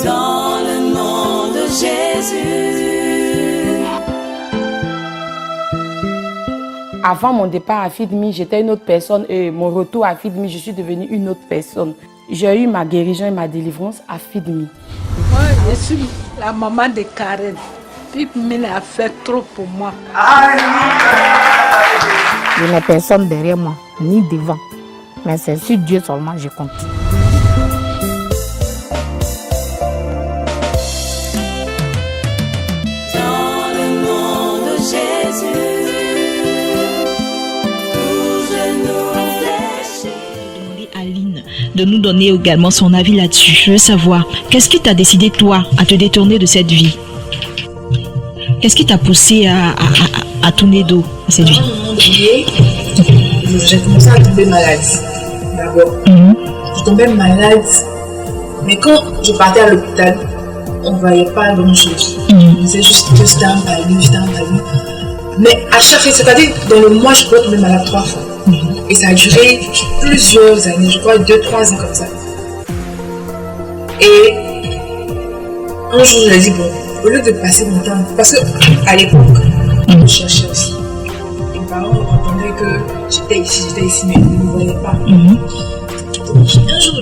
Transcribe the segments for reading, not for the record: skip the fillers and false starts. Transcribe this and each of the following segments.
Dans le nom de Jésus. Avant mon départ à FeedMe, j'étais une autre personne et mon retour à FeedMe, je suis devenue une autre personne. J'ai eu ma guérison et ma délivrance à FeedMe. Moi, je suis la maman de Karen. FeedMe a fait trop pour moi. Je n'ai personne derrière moi, ni devant. Mais c'est sur Dieu seulement je compte. Dans le nom de Jésus. Aline de nous donner également son avis là-dessus. Je veux savoir, qu'est-ce qui t'a décidé, toi, à te détourner de cette vie? Qu'est-ce qui t'a poussé à tourner dos à cette vie? À un moment donné, j'ai commencé à tomber malade. D'abord, je tombais malade, mais quand je partais à l'hôpital, on ne voyait pas grand-chose. On disait juste que c'était un palu. Mais à chaque fois, c'est-à-dire dans le mois, je pouvais tomber malade 3 fois. Et ça a duré plusieurs années, je crois 2-3 ans comme ça. Et un jour, je me dit, bon, au lieu de passer mon temps, parce qu'à l'époque, je cherchais aussi. Et mes parents entendaient que j'étais ici, mais ils ne me voyaient pas.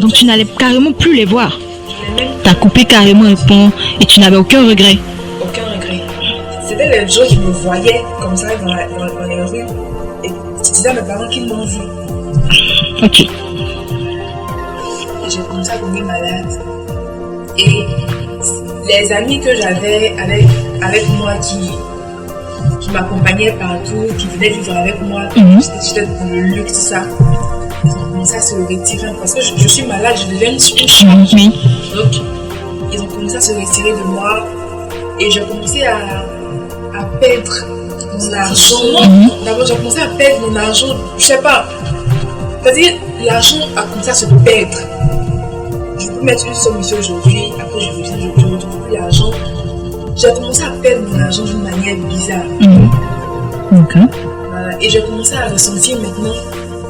Donc tu n'allais carrément plus les voir. Tu as coupé carrément le pont et tu n'avais aucun regret. Aucun regret. C'était les gens qui me voyaient comme ça dans les rues. Et je disais à mes parents qu'ils m'ont vu. Ok. Et j'ai commencé à tomber malade. Et les amis que j'avais avec moi qui m'accompagnaient partout, qui venaient vivre avec moi, j'étais dans le luxe, tout ça, ils ont commencé à se retirer parce que je suis malade, je deviens une charge. Donc, ils ont commencé à se retirer de moi et j'ai commencé à perdre mon argent. D'abord, j'ai commencé à perdre mon argent, je sais pas. C'est-à-dire, l'argent a commencé à se perdre. Je peux mettre une somme ici aujourd'hui, après je retrouve plus l'argent. J'ai commencé à perdre mon argent d'une manière bizarre. Voilà. Et j'ai commencé à ressentir maintenant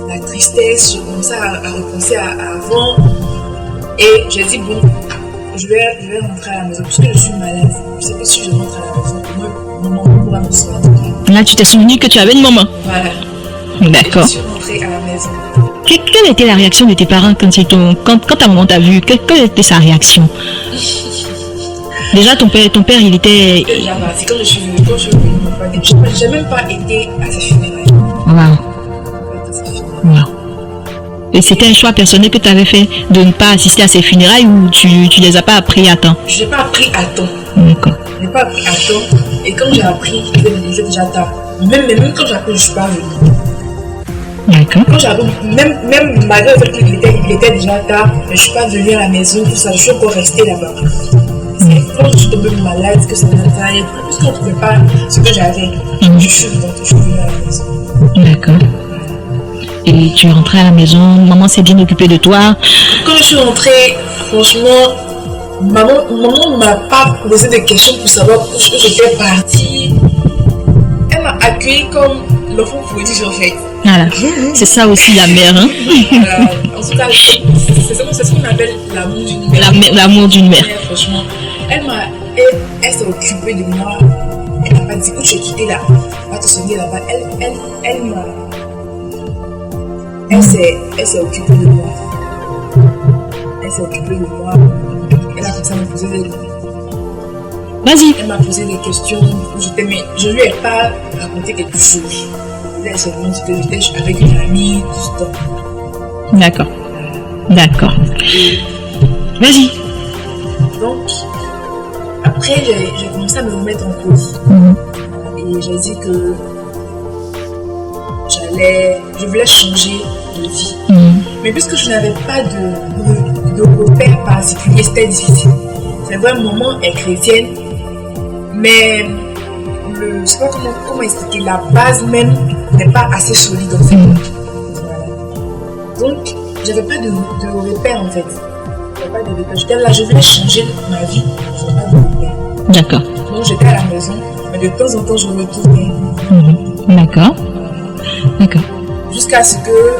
la tristesse, j'ai commencé à repenser à avant. Et j'ai dit, bon, je vais rentrer à la maison, puisque je suis malade. Je sais que si je rentre à la maison, mon maman pourra me soigner. Là, tu t'es souvenu que tu avais une maman. Voilà. D'accord. Et je suis rentrée à la maison. Quelle était la réaction de tes parents quand ta maman t'a vu? Quelle était sa réaction? Déjà, ton père, il était... C'est quand je suis venue, j'ai même pas été à ses funérailles. Wow. Et c'était un choix personnel que tu avais fait de ne pas assister à ses funérailles ou tu les as pas appris à temps? Je n'ai pas appris à temps. D'accord. Je n'ai pas appris à temps. Et quand j'ai appris, il était déjà tard. Même quand j'ai appris, je ne suis pas venue. D'accord. Quand j'ai appris, même malgré le fait qu'il était déjà tard, je ne suis pas venue à la maison, tout ça, je suis encore restée là-bas. C'est quand je suis tombée malade que ça n'allait plus, puisqu'on ne trouvait pas ce que j'avais. Je suis venue à la maison. D'accord. Et tu es rentrée à la maison, maman s'est bien occupée de toi. Quand je suis rentrée, franchement, maman ne m'a pas posé de questions pour savoir où j'étais partie. Elle m'a accueillie comme l'enfant prodige en fait. Voilà. C'est ça aussi la mère. Hein? En tout cas, c'est ce qu'on appelle l'amour d'une mère. L'amour d'une mère. Franchement, elle s'est occupée de moi. Elle m'a pas dit où tu es quittée là, va te soigner là-bas. Elle s'est occupée de moi. Elle s'est occupée de moi. Elle a commencé à me poser des questions. Vas-y. Elle m'a posé des questions où mais je lui ai pas raconté quelque chose. Elle s'est dit que j'étais avec une amie, tout ça. D'accord. Vas-y. Donc, après, j'ai commencé à me remettre en cause. Et j'ai dit que je voulais changer de vie. Mais puisque je n'avais pas de repère particulier, c'était difficile. C'est vrai, maman est chrétienne, mais je ne sais pas comment expliquer, la base même n'est pas assez solide en fait. Donc, j'avais pas de repère en fait. J'étais là, je voulais changer ma vie, je n'avais pas de repère. D'accord. Donc, j'étais à la maison, mais de temps en temps, je retournais. D'accord. Jusqu'à ce que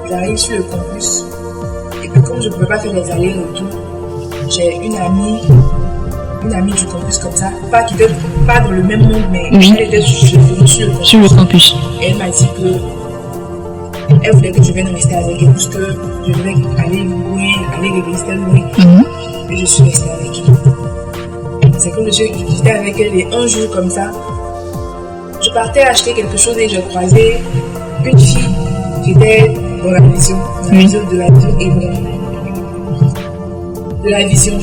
j'arrive sur le campus et Et puis comme je ne pouvais pas faire les allers-retours, j'ai une amie du campus comme ça, pas dans le même monde, mais Oui. elle était sur le campus. Et elle m'a dit qu'elle voulait que je vienne rester avec elle, parce que je devais aller loin, aller rester loin. Et je suis restée avec elle. C'est comme j'étais avec elle et un jour comme ça, je partais acheter quelque chose et je croisais une fille. J'étais dans la vision de la vision et de la vision.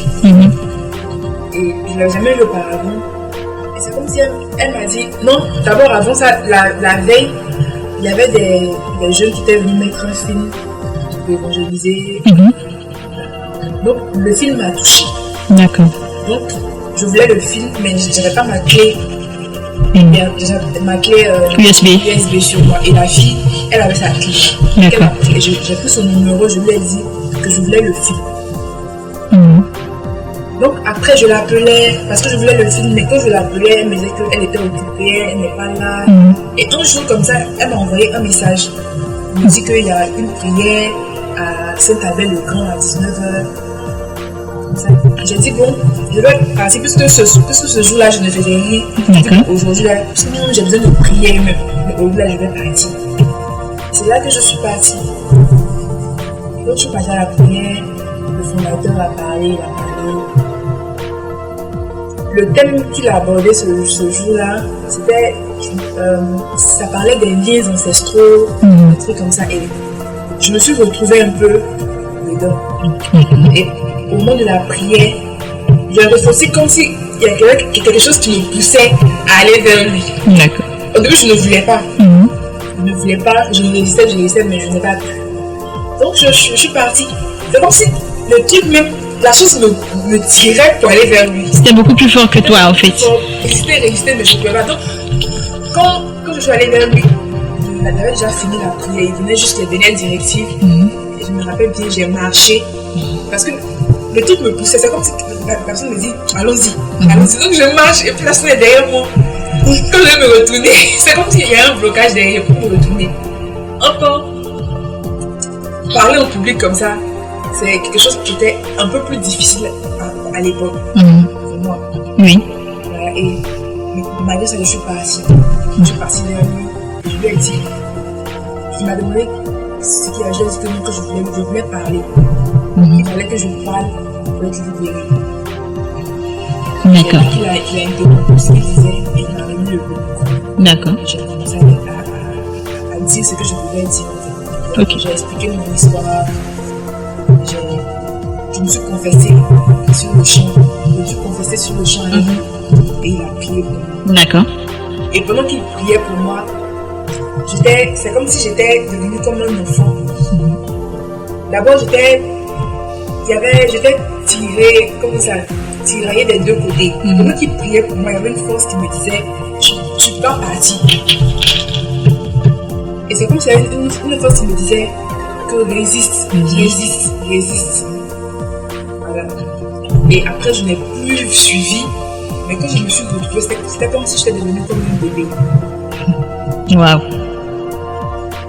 Et je ne l'avais jamais vu auparavant. Et c'est comme si elle m'a dit, non, d'abord avant ça, la veille, il y avait des jeunes qui étaient venus mettre un film pour évangéliser. Donc le film m'a touchée. D'accord. Donc je voulais le film, mais je n'avais pas ma clé. Ma clé USB sur moi. Et la fille, elle avait sa clé. D'accord. J'ai pris son numéro, je lui ai dit que je voulais le film. Donc après je l'appelais parce que je voulais le film, mais quand je l'appelais, elle me disait qu'elle était occupée, elle n'est pas là. Et un jour comme ça, elle m'a envoyé un message. Elle me dit qu'il y a une prière à Saint-Abel-le-Grand à 19h. J'ai dit bon, je vais passer puisque ce jour-là je ne faisais rien. Aujourd'hui là, j'ai besoin de prier même. Mais aujourd'hui là je vais partir. C'est là que je suis partie. Quand je suis partie à la prière, le fondateur a parlé, Le thème qu'il a abordé ce jour-là, c'était, ça parlait des liens ancestraux, des trucs comme ça. Et je me suis retrouvée un peu dedans. Et au moment de la prière, j'ai ressenti comme s'il y avait quelque chose qui me poussait à aller vers lui. D'accord. Au début, je ne voulais pas. Je ne voulais pas, je résistais, mais je n'ai pas pu. Donc, je suis partie. C'est comme si le truc même, la chose me tirait pour aller vers lui. C'était beaucoup plus fort que toi, en fait. Résister, mais je ne pouvais pas. Donc, quand je suis allée vers lui, il avait déjà fini la prière. Il venait juste les dernières directives. Et je me rappelle bien, j'ai marché. Parce que le truc me poussait. C'est comme si la personne me dit, allons-y. Donc, je marche et puis la personne est derrière moi. Quand je vais me retourner, c'est comme s'il y a un blocage derrière pour me retourner. Encore, parler en public comme ça, c'est quelque chose qui était un peu plus difficile à l'époque pour moi. Oui. Voilà, et malgré ça, je suis partie. Je suis partie vers lui. Je lui ai dit, il m'a demandé ce qu'il a dit que non, que je voulais parler. Il fallait que je parle pour être libérée. D'accord. Il a interrompu ce qu'il disait et il m'a remis le bout. D'accord. J'ai commencé à dire ce que je voulais dire. Ok. J'ai expliqué mon histoire. Je me suis confessée sur le champ. Et il a prié pour moi. D'accord. Et pendant qu'il priait pour moi, c'est comme si j'étais devenue comme un enfant. D'abord, j'étais tirée, comme ça, tiraillée des deux côtés. Pendant qu'il priait pour moi, il y avait une force qui me disait, tu dois partir. Et c'est comme si il y avait une force qui me disait que résiste. Voilà. Et après, je n'ai plus suivi. Mais quand je me suis retrouvée, c'était comme si j'étais devenue comme un bébé.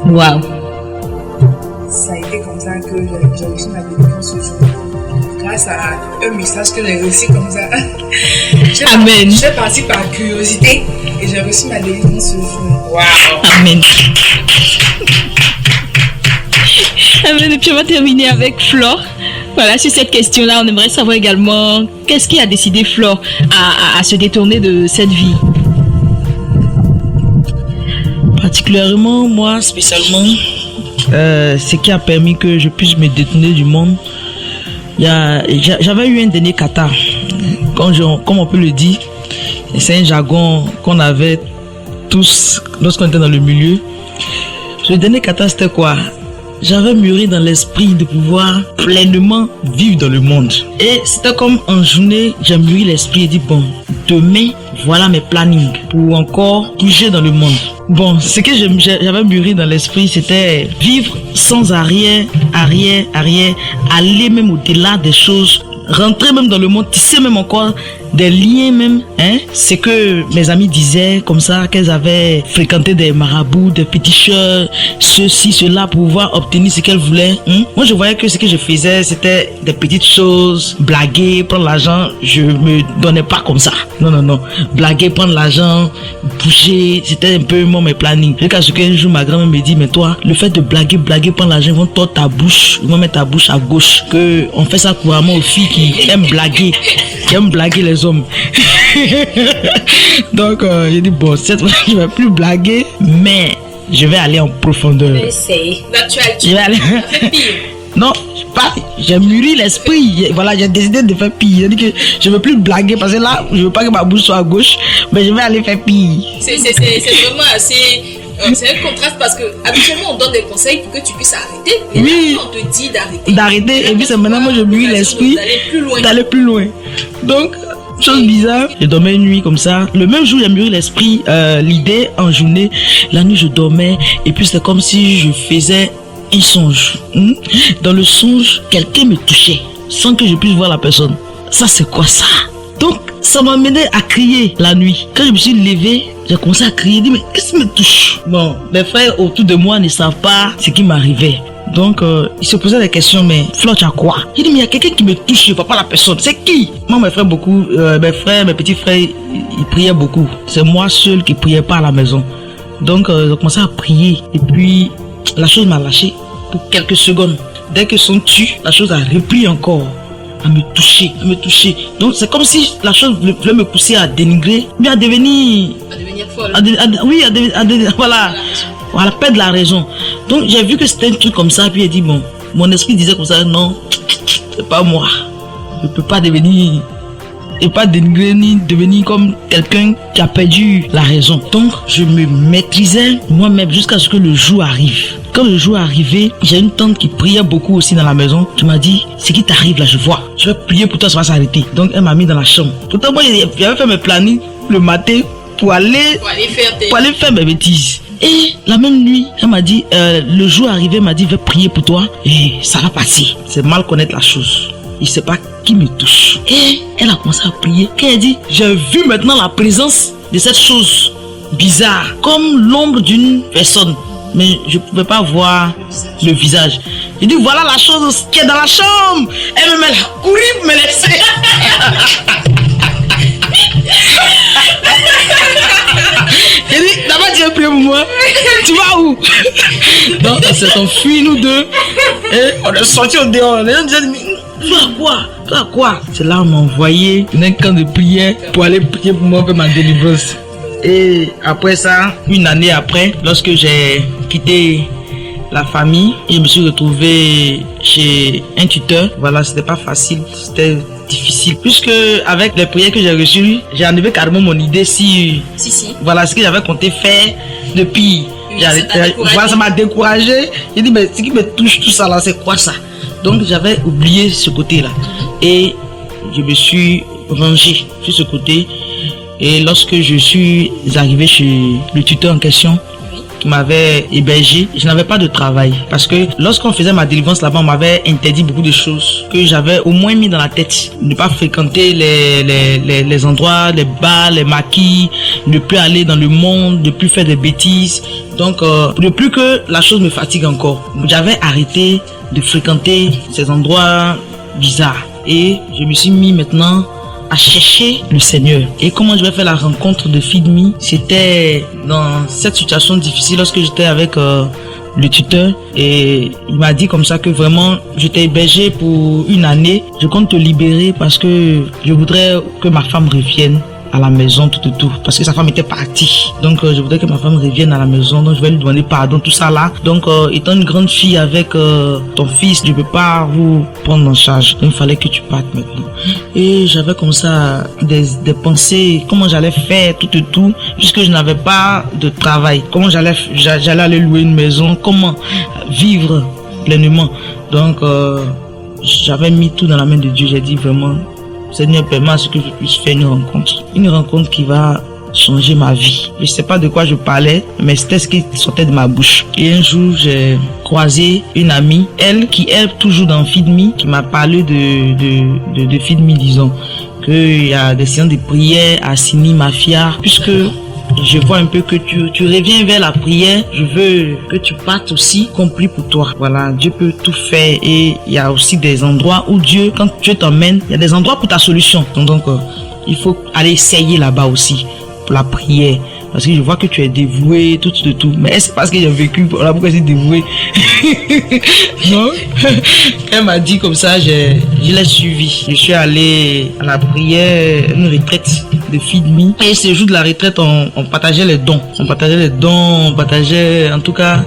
Waouh. Ça a été comme ça que j'ai reçu ma délivrance ce jour. Grâce à un message que j'ai reçu comme ça. Amen. Je suis partie par curiosité et j'ai reçu ma délivrance ce jour. Waouh. Amen. Amen. Et puis on va terminer avec Flore. Voilà, sur cette question-là, on aimerait savoir également qu'est-ce qui a décidé Flore à se détourner de cette vie. Particulièrement, moi, spécialement, ce qui a permis que je puisse me détourner du monde, j'avais eu un dernier kata. Comme on peut le dire, c'est un jargon qu'on avait tous lorsqu'on était dans le milieu. Le dernier kata, c'était quoi? J'avais mûri dans l'esprit de pouvoir pleinement vivre dans le monde. Et c'était comme en journée, j'ai mûri l'esprit et dit bon, demain, voilà mes plannings pour encore bouger dans le monde. Bon, ce que j'avais mûri dans l'esprit, c'était vivre sans arrière, aller même au-delà des choses, rentrer même dans le monde, tisser même encore des liens même, hein. C'est que mes amis disaient comme ça qu'elles avaient fréquenté des marabouts, des féticheurs, ceci, cela pour pouvoir obtenir ce qu'elles voulaient. Moi, je voyais que ce que je faisais, c'était des petites choses, blaguer, prendre l'argent. Je me donnais pas comme ça. Non. Blaguer, prendre l'argent, bouger, c'était un peu mes plannings. Jusqu'à ce qu'un jour, ma grand-mère me dit, mais toi, le fait de blaguer, prendre l'argent, ils vont tordre ta bouche, ils vont mettre ta bouche à gauche. Que on fait ça couramment aux filles qui aiment blaguer les hommes. Donc, j'ai dit, bon, cette fois, je vais plus blaguer, mais je vais aller en profondeur. Essaye. Je vais aller. Non, j'ai mûri l'esprit. Voilà, j'ai décidé de faire pire. J'ai dit que je ne veux plus blaguer parce que là, je ne veux pas que ma bouche soit à gauche, mais je vais aller faire pire. C'est vraiment assez. C'est un contraste parce que habituellement on donne des conseils pour que tu puisses arrêter. Et oui. là, on te dit d'arrêter. Et puis c'est maintenant moi je mûris l'esprit d'aller plus loin. Donc, chose bizarre, je dormais une nuit comme ça. Le même jour, j'ai mûri l'esprit, l'idée en journée. La nuit, je dormais et puis c'est comme si je faisais un songe. Dans le songe, quelqu'un me touchait sans que je puisse voir la personne. Ça, c'est quoi ça? Donc, ça m'a mené à crier la nuit. Quand je me suis levé, j'ai commencé à crier. J'ai dit, mais qu'est-ce qui me touche? Bon, mes frères autour de moi ne savent pas ce qui m'arrivait. Donc, ils se posaient des questions, mais Flo, tu as quoi? J'ai dit, mais il y a quelqu'un qui me touche, je ne vois pas la personne. C'est qui? Moi, mes petits frères, ils priaient beaucoup. C'est moi seul qui ne priais pas à la maison. Donc, j'ai commencé à prier. Et puis, la chose m'a lâché pour quelques secondes. Dès que son tue, la chose a repris encore. À me toucher. Donc c'est comme si la chose voulait me pousser à dénigrer, mais à devenir folle. Voilà, perdre la raison. Donc j'ai vu que c'était un truc comme ça, puis j'ai dit bon, mon esprit disait comme ça, non, c'est pas moi. Je peux pas devenir et pas dénigrer ni devenir comme quelqu'un qui a perdu la raison. Donc je me maîtrisais moi-même jusqu'à ce que le jour arrive. Quand le jour est arrivé, j'ai une tante qui priait beaucoup aussi dans la maison. Tu m'as dit, ce qui t'arrive là, je vois. Je vais prier pour toi, ça va s'arrêter. Donc elle m'a mis dans la chambre. Pourtant moi j'avais fait mes plannings le matin pour aller faire mes bêtises. Et la même nuit, elle m'a dit, le jour arrivé, elle m'a dit, je vais prier pour toi et ça va passer. C'est mal connaître la chose. Il ne sait pas qui me touche. Et elle a commencé à prier. Quand elle dit, j'ai vu maintenant la présence de cette chose bizarre, comme l'ombre d'une personne. Mais je ne pouvais pas voir le visage. J'ai dit, voilà la chose qui est dans la chambre. Elle me met là, courir pour me laisser. J'ai dit, d'abord tu veux prier pour moi. Tu vas où? Donc on s'est enfui nous deux. Et on est sortis au dehors. Les gens disaient, mais tu vas quoi? C'est là on m'a envoyé dans un camp de prière pour aller prier pour moi, pour ma délivrance. Et après ça, une année après, lorsque j'ai quitté la famille, je me suis retrouvé chez un tuteur. Voilà, c'était pas facile, c'était difficile. Puisque avec les prières que j'ai reçues, j'ai enlevé carrément mon idée si. Voilà ce que j'avais compté faire depuis. Voilà, ça m'a découragé. J'ai dit, mais ce qui me touche tout ça là, c'est quoi ça? Donc j'avais oublié ce côté-là. Et je me suis rangé sur ce côté. Et lorsque je suis arrivé chez le tuteur en question, qui m'avait hébergé, je n'avais pas de travail. Parce que lorsqu'on faisait ma délivrance là-bas, on m'avait interdit beaucoup de choses que j'avais au moins mis dans la tête. Ne pas fréquenter les endroits, les bars, les maquis, ne plus aller dans le monde, ne plus faire des bêtises. Donc, de plus que la chose me fatigue encore. J'avais arrêté de fréquenter ces endroits bizarres. Et je me suis mis maintenant à chercher le Seigneur. Et comment je vais faire la rencontre de Feed.me? C'était dans cette situation difficile lorsque j'étais avec le tuteur et il m'a dit comme ça que vraiment j'étais hébergé pour une année. Je compte te libérer parce que je voudrais que ma femme revienne à la maison, tout, parce que sa femme était partie. Donc je voudrais que ma femme revienne à la maison, donc je vais lui demander pardon, tout ça là. Donc étant une grande fille avec ton fils, je ne peux pas vous prendre en charge. Donc il fallait que tu partes maintenant. Et j'avais comme ça des pensées, comment j'allais faire, tout, puisque je n'avais pas de travail. Comment j'allais aller louer une maison, comment vivre pleinement. Donc j'avais mis tout dans la main de Dieu. J'ai dit vraiment, Seigneur, permets à ce que je puisse faire une rencontre qui va changer ma vie. Je ne sais pas de quoi je parlais, mais c'était ce qui sortait de ma bouche. Et un jour, j'ai croisé une amie, elle qui est toujours dans Feed.me, qui m'a parlé de Feed.me, disons, qu'il y a des séances de prière à Sini Mafia, puisque je vois un peu que tu reviens vers la prière. Je veux que tu partes aussi compris pour toi. Voilà, Dieu peut tout faire et il y a aussi des endroits où Dieu, quand Dieu t'emmène, il y a des endroits pour ta solution. Donc, il faut aller essayer là-bas aussi pour la prière. Parce que je vois que tu es dévoué, tout. Mais c'est parce que j'ai vécu, voilà pourquoi je suis dévoué. Non. Elle m'a dit comme ça, je l'ai suivi. Je suis allé à la prière, une retraite de Feed Me. Et ce jour de la retraite, on partageait les dons. On partageait en tout cas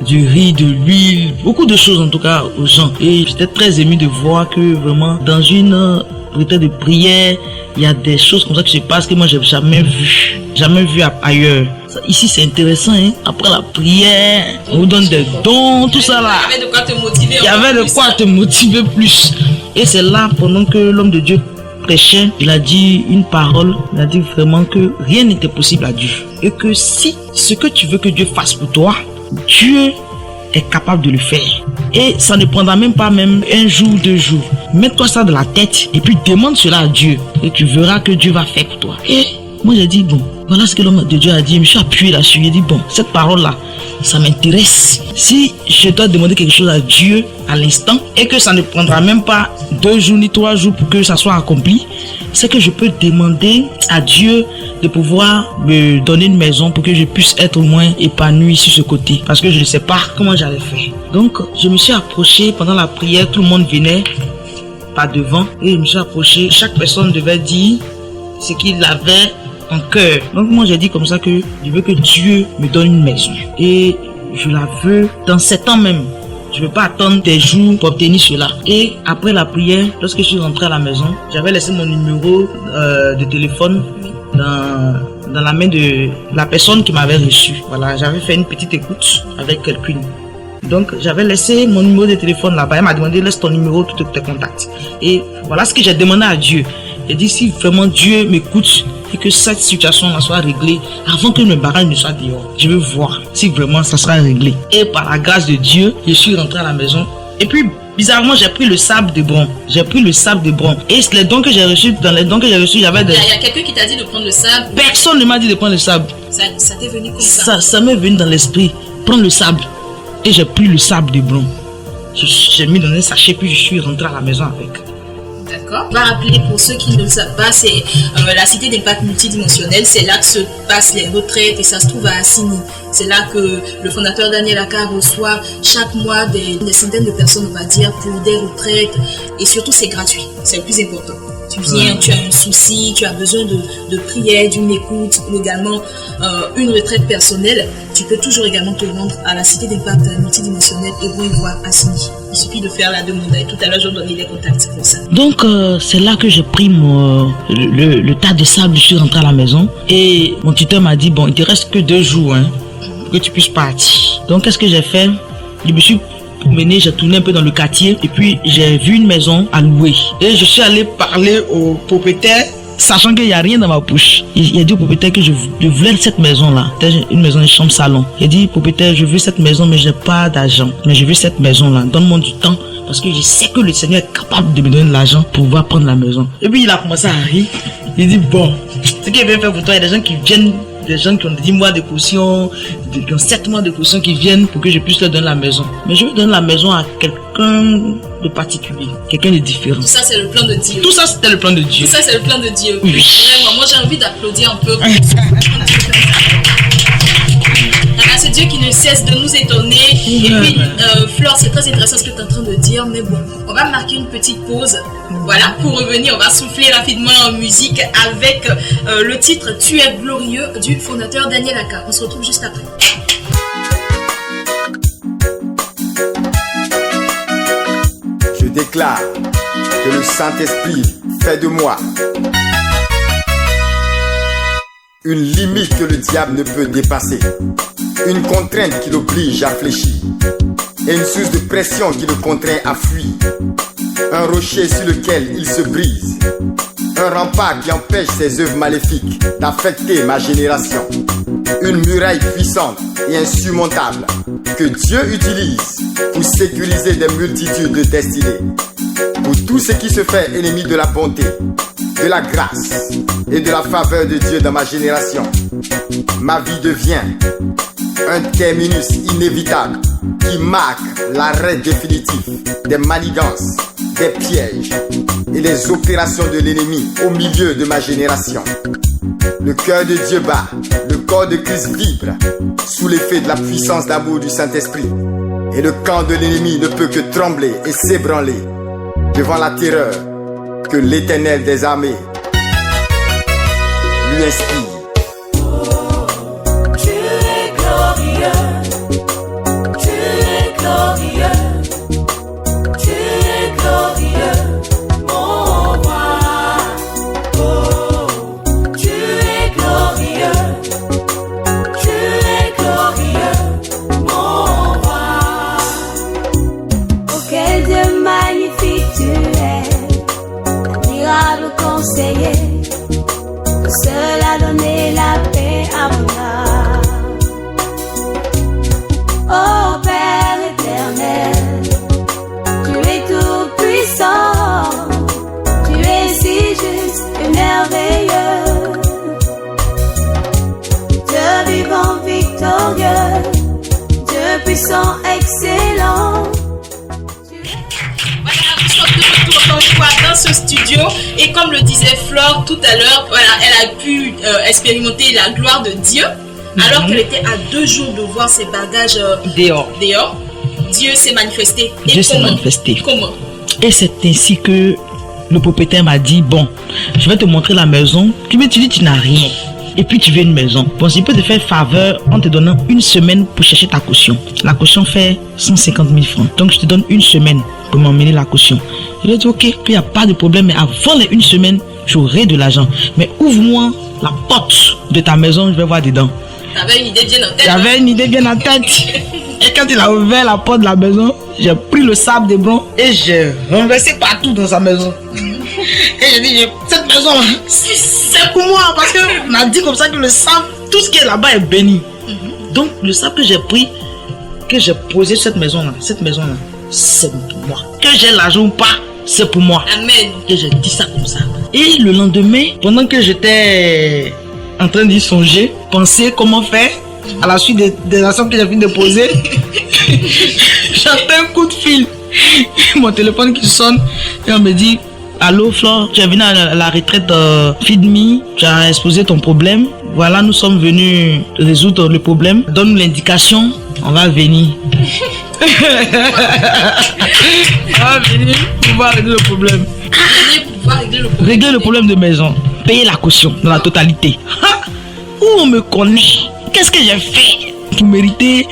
du riz, de l'huile, beaucoup de choses en tout cas aux gens. Et j'étais très ému de voir que vraiment dans une retraite de prière, il y a des choses comme ça qui se passent que moi j'ai jamais vu ailleurs. Ici c'est intéressant, hein? Après la prière, on vous donne des dons, tout ça là. Il y avait de quoi te motiver. Il y avait de quoi te motiver plus. Et c'est là, pendant que l'homme de Dieu prêchait, il a dit une parole, il a dit vraiment que rien n'était possible à Dieu. Et que si ce que tu veux que Dieu fasse pour toi, Dieu est capable de le faire. Et ça ne prendra même pas un jour, 2 jours. Mets-toi ça dans la tête et puis demande cela à Dieu. Et tu verras que Dieu va faire pour toi. Et moi j'ai dit bon, voilà ce que l'homme de Dieu a dit. Je me suis appuyé là-dessus. J'ai dit bon, cette parole-là, ça m'intéresse. Si je dois demander quelque chose à Dieu à l'instant et que ça ne prendra même pas 2 jours ni 3 jours pour que ça soit accompli, c'est que je peux demander à Dieu de pouvoir me donner une maison pour que je puisse être au moins épanoui sur ce côté. Parce que je ne sais pas comment j'allais faire. Donc, je me suis approché pendant la prière. Tout le monde venait par devant. Et je me suis approché. Chaque personne devait dire ce qu'il avait en cœur. Donc, moi, j'ai dit comme ça que je veux que Dieu me donne une maison. Et je la veux dans 7 ans même. Je ne veux pas attendre des jours pour obtenir cela. Et après la prière, lorsque je suis rentré à la maison, j'avais laissé mon numéro de téléphone dans la main de la personne qui m'avait reçu. Voilà, j'avais fait une petite écoute avec quelqu'un. Donc, j'avais laissé mon numéro de téléphone là-bas. Elle m'a demandé, laisse ton numéro, tous tes contacts. Et voilà ce que j'ai demandé à Dieu. J'ai dit, si vraiment Dieu m'écoute et que cette situation-là soit réglée avant que mes barrages ne soient dehors, je veux voir si vraiment ça sera réglé. Et par la grâce de Dieu, je suis rentré à la maison. Et puis, bizarrement, j'ai pris le sable de bronze. Et les dons que j'ai reçus, j'avais des... Il y a quelqu'un qui t'a dit de prendre le sable. Personne ne m'a dit de prendre le sable. Ça t'est venu comme ça. Ça m'est venu dans l'esprit. Prendre le sable. Et j'ai pris le sable de bronze. J'ai mis dans un sachet, puis je suis rentré à la maison avec. D'accord. On va rappeler pour ceux qui ne le savent pas, c'est la cité d'impact multidimensionnel. C'est là que se passent les retraites et ça se trouve à Assini. C'est là que le fondateur Daniel Aka reçoit chaque mois des centaines de personnes, on va dire, pour des retraites. Et surtout, c'est gratuit. C'est le plus important. Tu viens, tu as un souci, tu as besoin de prière, d'une écoute, ou également une retraite personnelle. Tu peux toujours également te rendre à la cité d'impact multidimensionnel et vous y voir Assini. Il suffit de faire la demande. Et tout à l'heure, je vais donner les contacts pour ça. Donc, c'est là que j'ai pris le tas de sable. Je suis rentré à la maison et mon tuteur m'a dit, bon, il te reste que 2 jours pour que tu puisses partir. Donc, qu'est-ce que j'ai fait? Je me suis promené, j'ai tourné un peu dans le quartier et puis j'ai vu une maison à louer. Et je suis allé parler au propriétaire, sachant qu'il n'y a rien dans ma poche. Il a dit au propriétaire que je voulais cette maison-là. C'était une maison de chambre-salon. Il a dit, propriétaire, je veux cette maison, mais je n'ai pas d'argent. Mais je veux cette maison-là. Donne-moi du temps, parce que je sais que le Seigneur est capable de me donner de l'argent pour pouvoir prendre la maison. Et puis il a commencé à rire. Il dit, bon, ce qu'il vient faire pour toi, il y a des gens qui viennent, des gens qui ont 10 mois de caution, qui ont 7 mois de caution qui viennent pour que je puisse leur donner la maison. Mais je veux donner la maison à quelqu'un de particulier, quelqu'un de différent. Tout ça, c'est le plan de Dieu. Tout ça, c'était le plan de Dieu. Tout ça, c'est le plan de Dieu. Oui. Vraiment, moi, j'ai envie d'applaudir un peu. C'est Dieu qui ne cesse de nous étonner. Et puis, Flore, c'est très intéressant ce que tu es en train de dire. Mais bon, on va marquer une petite pause. Voilà, pour revenir, on va souffler rapidement en musique avec le titre « Tu es glorieux » du fondateur Daniel Aka. On se retrouve juste après. Je déclare que le Saint-Esprit fait de moi une limite que le diable ne peut dépasser, une contrainte qui l'oblige à fléchir et une source de pression qui le contraint à fuir, un rocher sur lequel il se brise, un rempart qui empêche ses œuvres maléfiques d'affecter ma génération, une muraille puissante et insurmontable que Dieu utilise pour sécuriser des multitudes de destinées. Pour tout ce qui se fait ennemi de la bonté, de la grâce et de la faveur de Dieu dans ma génération, ma vie devient un terminus inévitable qui marque l'arrêt définitif des manigances, des pièges et des opérations de l'ennemi au milieu de ma génération. Le cœur de Dieu bat, le corps de Christ vibre sous l'effet de la puissance d'amour du Saint-Esprit. Et le camp de l'ennemi ne peut que trembler et s'ébranler devant la terreur que l'Éternel des armées lui inspire. Tu es glorieux, tu es glorieux, tu es glorieux, mon roi. Oh, tu es glorieux, mon roi. Oh, quel Dieu magnifique tu es, admirable conseiller. Seul a donné la paix à mon âme. Oh Père éternel, tu es tout puissant, tu es si juste et merveilleux. Dieu vivant victorieux, Dieu puissant excellent. Dans ce studio, et comme le disait Flore tout à l'heure, voilà, elle a pu expérimenter la gloire de Dieu alors qu'elle était à 2 jours de voir ses bagages dehors. Dieu s'est manifesté. Dieu s'est manifesté. Comment? Et c'est ainsi que le propriétaire m'a dit, bon, je vais te montrer la maison. Tu dis tu n'as rien. Et puis tu veux une maison. Bon, il peut te faire faveur en te donnant 1 semaine pour chercher ta caution. La caution fait 150 000 francs. Donc je te donne 1 semaine pour m'emmener la caution. Il a dit ok, il n'y a pas de problème, mais avant les 1 semaine, j'aurai de l'argent. Mais ouvre-moi la porte de ta maison, je vais voir dedans. T'avais une idée bien en tête. J'avais une idée bien en tête. Et quand il a ouvert la porte de la maison, j'ai pris le sable des blancs et j'ai renversé partout dans sa maison. Et j'ai dit, cette maison, c'est pour moi. Parce qu'on a dit comme ça que le sable, tout ce qui est là-bas est béni. Donc le sable que j'ai pris, que j'ai posé sur cette maison-là, c'est pour moi. Que j'ai l'argent ou pas, c'est pour moi. Amen. Et j'ai dit ça comme ça. Et le lendemain, pendant que j'étais en train d'y songer, penser comment faire, à la suite des actions que j'ai fini de poser, j'entends un coup de fil. Mon téléphone qui sonne et on me dit, allô Flore, tu es venu à la retraite Feed Me, tu as exposé ton problème. Voilà, nous sommes venus résoudre le problème. Donne-nous l'indication, on va venir. On va venir pour pouvoir régler le problème. Régler le problème de maison. Payer la caution dans la totalité. Où on me connaît? Qu'est-ce que j'ai fait pour mériter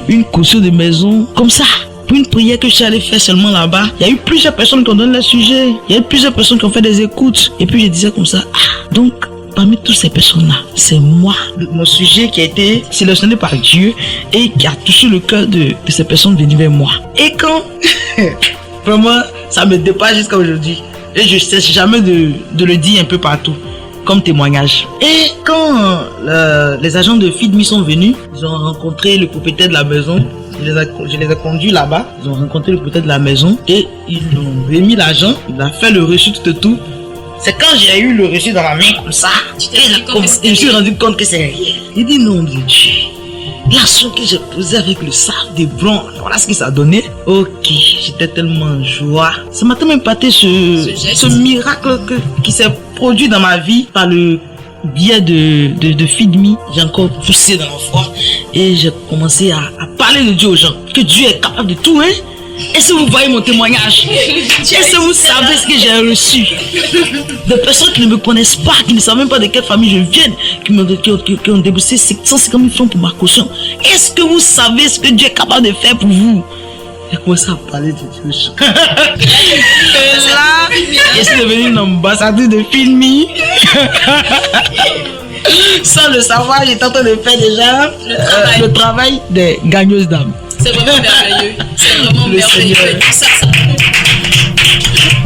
une caution de maison comme ça? Pour une prière que je suis allé faire seulement là-bas, il y a eu plusieurs personnes qui ont donné le sujet. Il y a eu plusieurs personnes qui ont fait des écoutes. Et puis je disais comme ça, donc parmi toutes ces personnes-là, c'est moi, mon sujet qui a été sélectionné par Dieu et qui a touché le cœur de ces personnes venues vers moi. Et quand, vraiment, ça me dépasse jusqu'à aujourd'hui. Et je ne cesse jamais de le dire un peu partout, comme témoignage. Et quand les agents de Feed Me sont venus, ils ont rencontré le propriétaire de la maison. Je les ai conduits là-bas. Ils ont rencontré le propriétaire de la maison et ils ont remis l'argent. Il a fait le reçu de tout. C'est quand j'ai eu le reçu dans la main comme ça, je me suis rendu compte que c'est rien. Il dit non de Dieu. L'action que j'ai posée avec le sable de blanc, voilà ce que ça a donné. Ok, j'étais tellement en joie. Ça m'a tellement impacté ce miracle qui s'est produit dans ma vie par le biais de Feed Me. J'ai encore poussé dans la foi et j'ai commencé à parler de Dieu aux gens. Que Dieu est capable de tout, hein. Est-ce que vous voyez mon témoignage? Est-ce que vous savez ce que j'ai reçu? Des personnes qui ne me connaissent pas, qui ne savent même pas de quelle famille je viens, qui ont déboursé 150 000 francs pour ma caution. Est-ce que vous savez ce que Dieu est capable de faire pour vous? J'ai commencé à parler de Dieu. Et là, je suis devenue une ambassadrice de Feed Me. Sans le savoir, j'étais en train de faire déjà le travail des gagneuses d'âme. C'est vraiment merveilleux. C'est vraiment merveilleux.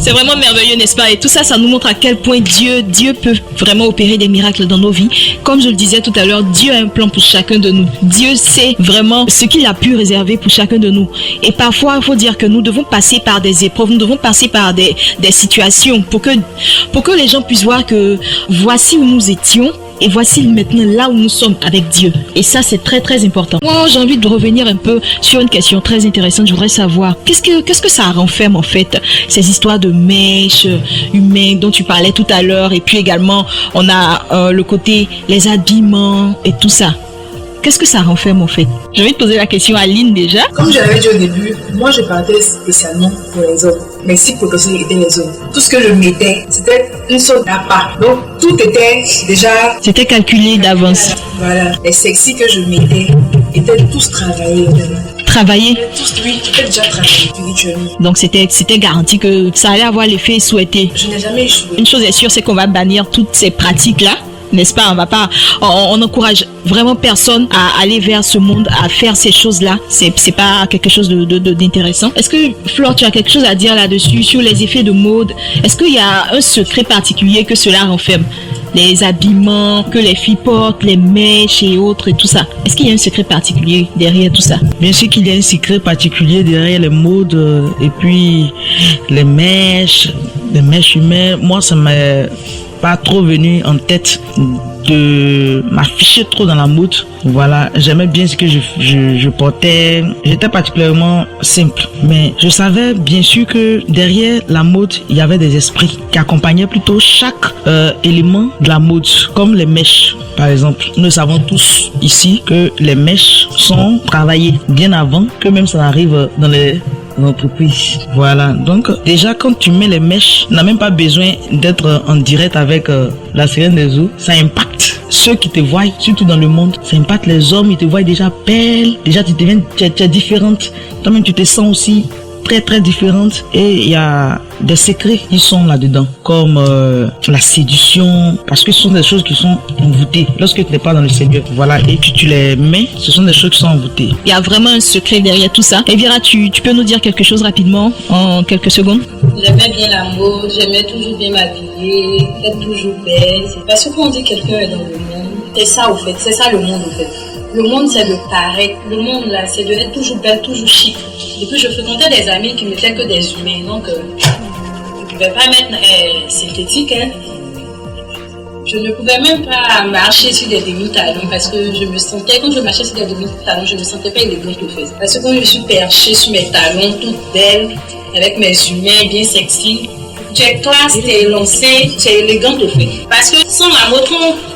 C'est vraiment merveilleux, n'est-ce pas? Et tout ça, ça nous montre à quel point Dieu peut vraiment opérer des miracles dans nos vies. Comme je le disais tout à l'heure, Dieu a un plan pour chacun de nous. Dieu sait vraiment ce qu'il a pu réserver pour chacun de nous. Et parfois, il faut dire que nous devons passer par des épreuves, nous devons passer par des situations pour que les gens puissent voir que voici où nous étions. Et voici maintenant là où nous sommes avec Dieu. Et ça, c'est très très important. Moi, j'ai envie de revenir un peu sur une question très intéressante. Je voudrais savoir, qu'est-ce que ça renferme en fait, ces histoires de mèches humaines dont tu parlais tout à l'heure. Et puis également, on a le côté, les habillements et tout ça. Qu'est-ce que ça renferme en fait? Je vais te poser la question à Aline déjà. Comme je l'avais dit au début, moi je partais spécialement pour les hommes. Mes cibles potentiels étaient les hommes. Tout ce que je mettais, c'était une sorte d'appât. Donc tout était déjà... C'était calculé d'avance. Voilà. Les sexy que je mettais étaient tous travaillés. Travaillés? Tous, oui, étaient déjà travaillés spirituellement. Donc c'était garanti que ça allait avoir l'effet souhaité. Je n'ai jamais échoué. Une chose est sûre, c'est qu'on va bannir toutes ces pratiques-là. N'est-ce pas? On n'encourage vraiment personne à aller vers ce monde, à faire ces choses-là. C'est pas quelque chose d'intéressant. Est-ce que, Flore, tu as quelque chose à dire là-dessus, sur les effets de mode? Est-ce qu'il y a un secret particulier que cela renferme? Les habillements que les filles portent, les mèches et autres et tout ça. Est-ce qu'il y a un secret particulier derrière tout ça? Bien sûr qu'il y a un secret particulier derrière les modes et puis les mèches humaines. Moi, ça m'est pas trop venu en tête de m'afficher trop dans la mode. Voilà, j'aimais bien ce que je portais. J'étais particulièrement simple, mais je savais bien sûr que derrière la mode, il y avait des esprits qui accompagnaient plutôt chaque élément de la mode, comme les mèches par exemple. Nous savons tous ici que les mèches sont travaillées bien avant que même ça arrive dans les entreprise. Voilà, donc déjà quand tu mets les mèches, tu n'as même pas besoin d'être en direct avec la sirène des eaux. Ça impacte ceux qui te voient, surtout dans le monde. Ça impacte les hommes, ils te voient déjà belle, déjà tu es différente. Toi-même tu te sens aussi très très différente. Et il y a des secrets qui sont là-dedans, comme la séduction, parce que ce sont des choses qui sont envoûtées lorsque tu n'es pas dans le Seigneur. Voilà, et puis tu les mets, ce sont des choses qui sont envoûtées. Il y a vraiment un secret derrière tout ça. Elvira, tu peux nous dire quelque chose rapidement, en quelques secondes? J'aimais bien la mode, j'aimais toujours bien m'habiller, être toujours belle. Parce que quand on dit que quelqu'un est dans le monde, c'est ça au fait, c'est ça le monde au fait. Le monde, c'est de paraître. Le monde, là, c'est de être toujours belle, toujours chic. Et puis, je fréquentais des amis qui n'étaient que des humains. Donc, je ne pouvais pas mettre synthétique. Hein. Je ne pouvais même pas marcher sur des demi-talons parce que je me sentais, quand je marchais sur des demi-talons, je ne me sentais pas élégante au fait. Parce que quand je suis perchée sur mes talons, toute belle, avec mes humains bien sexy, tu es classe, tu es élancée, tu es élégante au fait. Parce que sans la mode,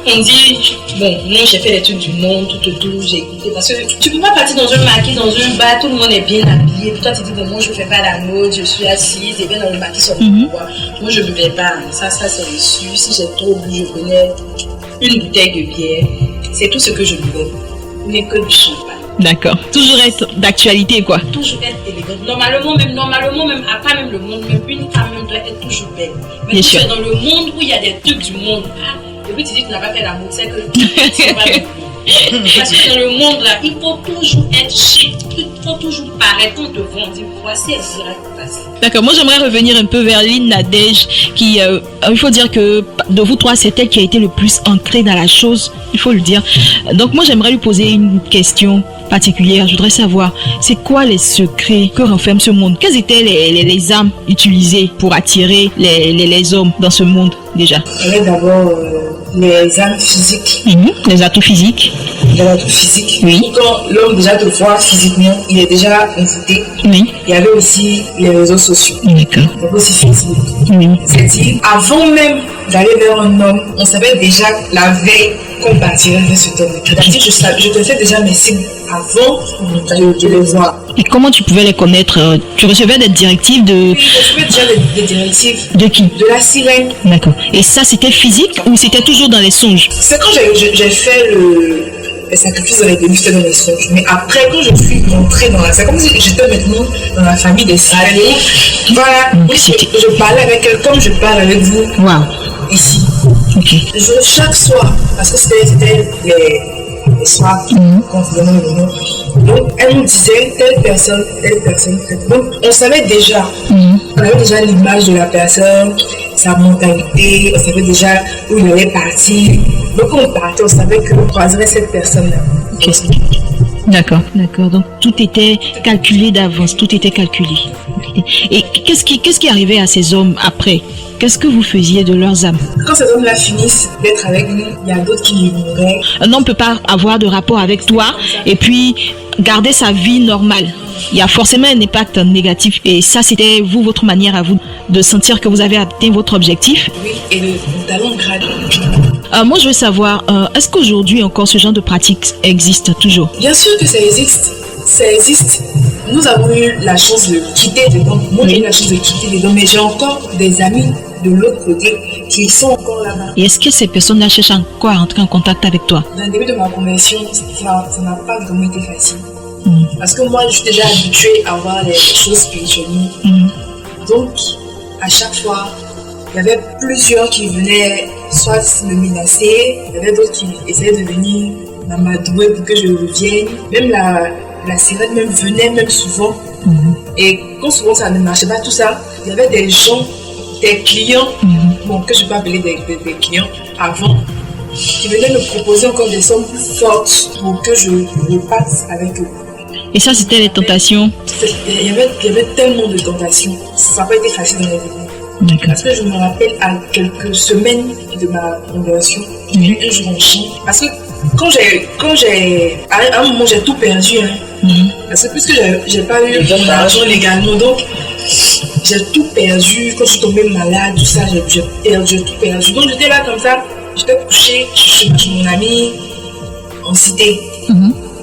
on dit, bon, non, j'ai fait des trucs du monde, tout, j'ai écouté. Parce que tu peux pas partir dans un maquis, dans un bar, tout le monde est bien habillé. Puis toi, tu dis, bon, moi, je fais pas la mode, je suis assise, et bien dans le maquis sur le pouvoir. Moi, je ne buvais pas. Ça, c'est reçu. Si j'ai trop bu, je connais une bouteille de bière. C'est tout ce que je buvais. Mais que du champagne. D'accord. Toujours être d'actualité, quoi. Toujours être élégante. Normalement, même après même le monde, même une femme même doit être toujours belle. Mais bien si sûr. tu es dans le monde où il y a des trucs du monde, et puis tu dis que tu n'as pas fait l'amour, c'est que c'est pas le parce que dans le monde là, il faut toujours être chic, il faut toujours paraître, on te vend, dire voici elle sera passée. D'accord, moi j'aimerais revenir un peu vers Lynn Nadège qui, il faut dire que de vous trois, c'est elle qui a été le plus ancrée dans la chose, il faut le dire. Donc moi j'aimerais lui poser une question particulière. Je voudrais savoir, c'est quoi les secrets que renferme ce monde? Quelles étaient les armes utilisées pour attirer les hommes dans ce monde déjà? Il y a d'abord les armes physiques. Les atouts physiques. Les atouts physiques. Oui. Quand l'homme déjà te voit physiquement, il est déjà envoûté. Oui. Il y avait aussi les réseaux sociaux. D'accord. Il y avait aussi Facebook. Oui. C'est-à-dire, avant même d'aller vers un homme, on savait déjà la veille qu'on partirait vers cet homme. C'est-à-dire, je te fais déjà mes signes avant de les voir. Et comment tu pouvais les connaître? Tu recevais des directives de... Oui, je recevais déjà des directives. De qui? De la sirène. D'accord. Et ça, c'était physique ou c'était toujours dans les songes? C'est quand j'ai fait le sacrifice dans les débuts, c'était dans les songes. Mais après, quand je suis rentrée dans la... C'est comme si j'étais maintenant dans la famille des sirènes. Voilà. Oui, je parlais avec elle comme je parle avec vous. Waouh. Ici. Ok. Chaque soir, parce que c'était les soirs, quand vraiment le nom, Donc, elle nous disait telle personne. Donc, on savait déjà. On avait déjà l'image de la personne, sa mentalité, on savait déjà où il allait partir. Donc, quand on partait, on savait qu'on croiserait cette personne-là. Okay. D'accord. Donc, tout était calculé d'avance, tout était calculé. Et qu'est-ce qui arrivait à ces hommes après? Qu'est-ce que vous faisiez de leurs âmes? Quand ces hommes-là finissent d'être avec nous, il y a d'autres qui les mourraient. Un homme ne peut pas avoir de rapport avec toi et puis garder sa vie normale. Il y a forcément un impact négatif. Et ça, c'était votre manière à vous de sentir que vous avez atteint votre objectif. Oui, et le talon grade. Moi, je veux savoir, est-ce qu'aujourd'hui encore ce genre de pratique existe toujours? Bien sûr que ça existe. Ça existe. Nous avons eu la chance de quitter les dents. Moi, j'ai eu la chance de quitter les dents, mais j'ai encore des amis de l'autre côté qui sont encore là-bas. Et est-ce que ces personnes-là cherchent encore à entrer en contact avec toi? Dans le début de ma conversion, ça n'a pas vraiment été facile. Parce que moi, je suis déjà habituée à voir les choses spirituellement. Donc, à chaque fois, il y avait plusieurs qui venaient soit me menacer, il y avait d'autres qui essayaient de venir m'amadouer pour que je revienne. Même la sirène même venait même souvent. Et quand souvent ça ne marchait pas tout ça, il y avait des gens, des clients, bon, que je peux appeler des clients avant, qui venaient me proposer encore des sommes plus fortes pour que je repasse avec eux. Et ça, c'était les tentations? Il y avait tellement de tentations. Ça n'a pas été facile dans la vie. Parce que je me rappelle à quelques semaines de ma conversion, j'ai eu un jour en chien. Parce que à un moment, j'ai tout perdu. Parce que puisque j'ai pas eu mon argent légalement, donc j'ai tout perdu. Quand je suis tombée malade, tout ça, j'ai tout perdu. Donc j'étais là comme ça, j'étais couchée chez mon ami en cité.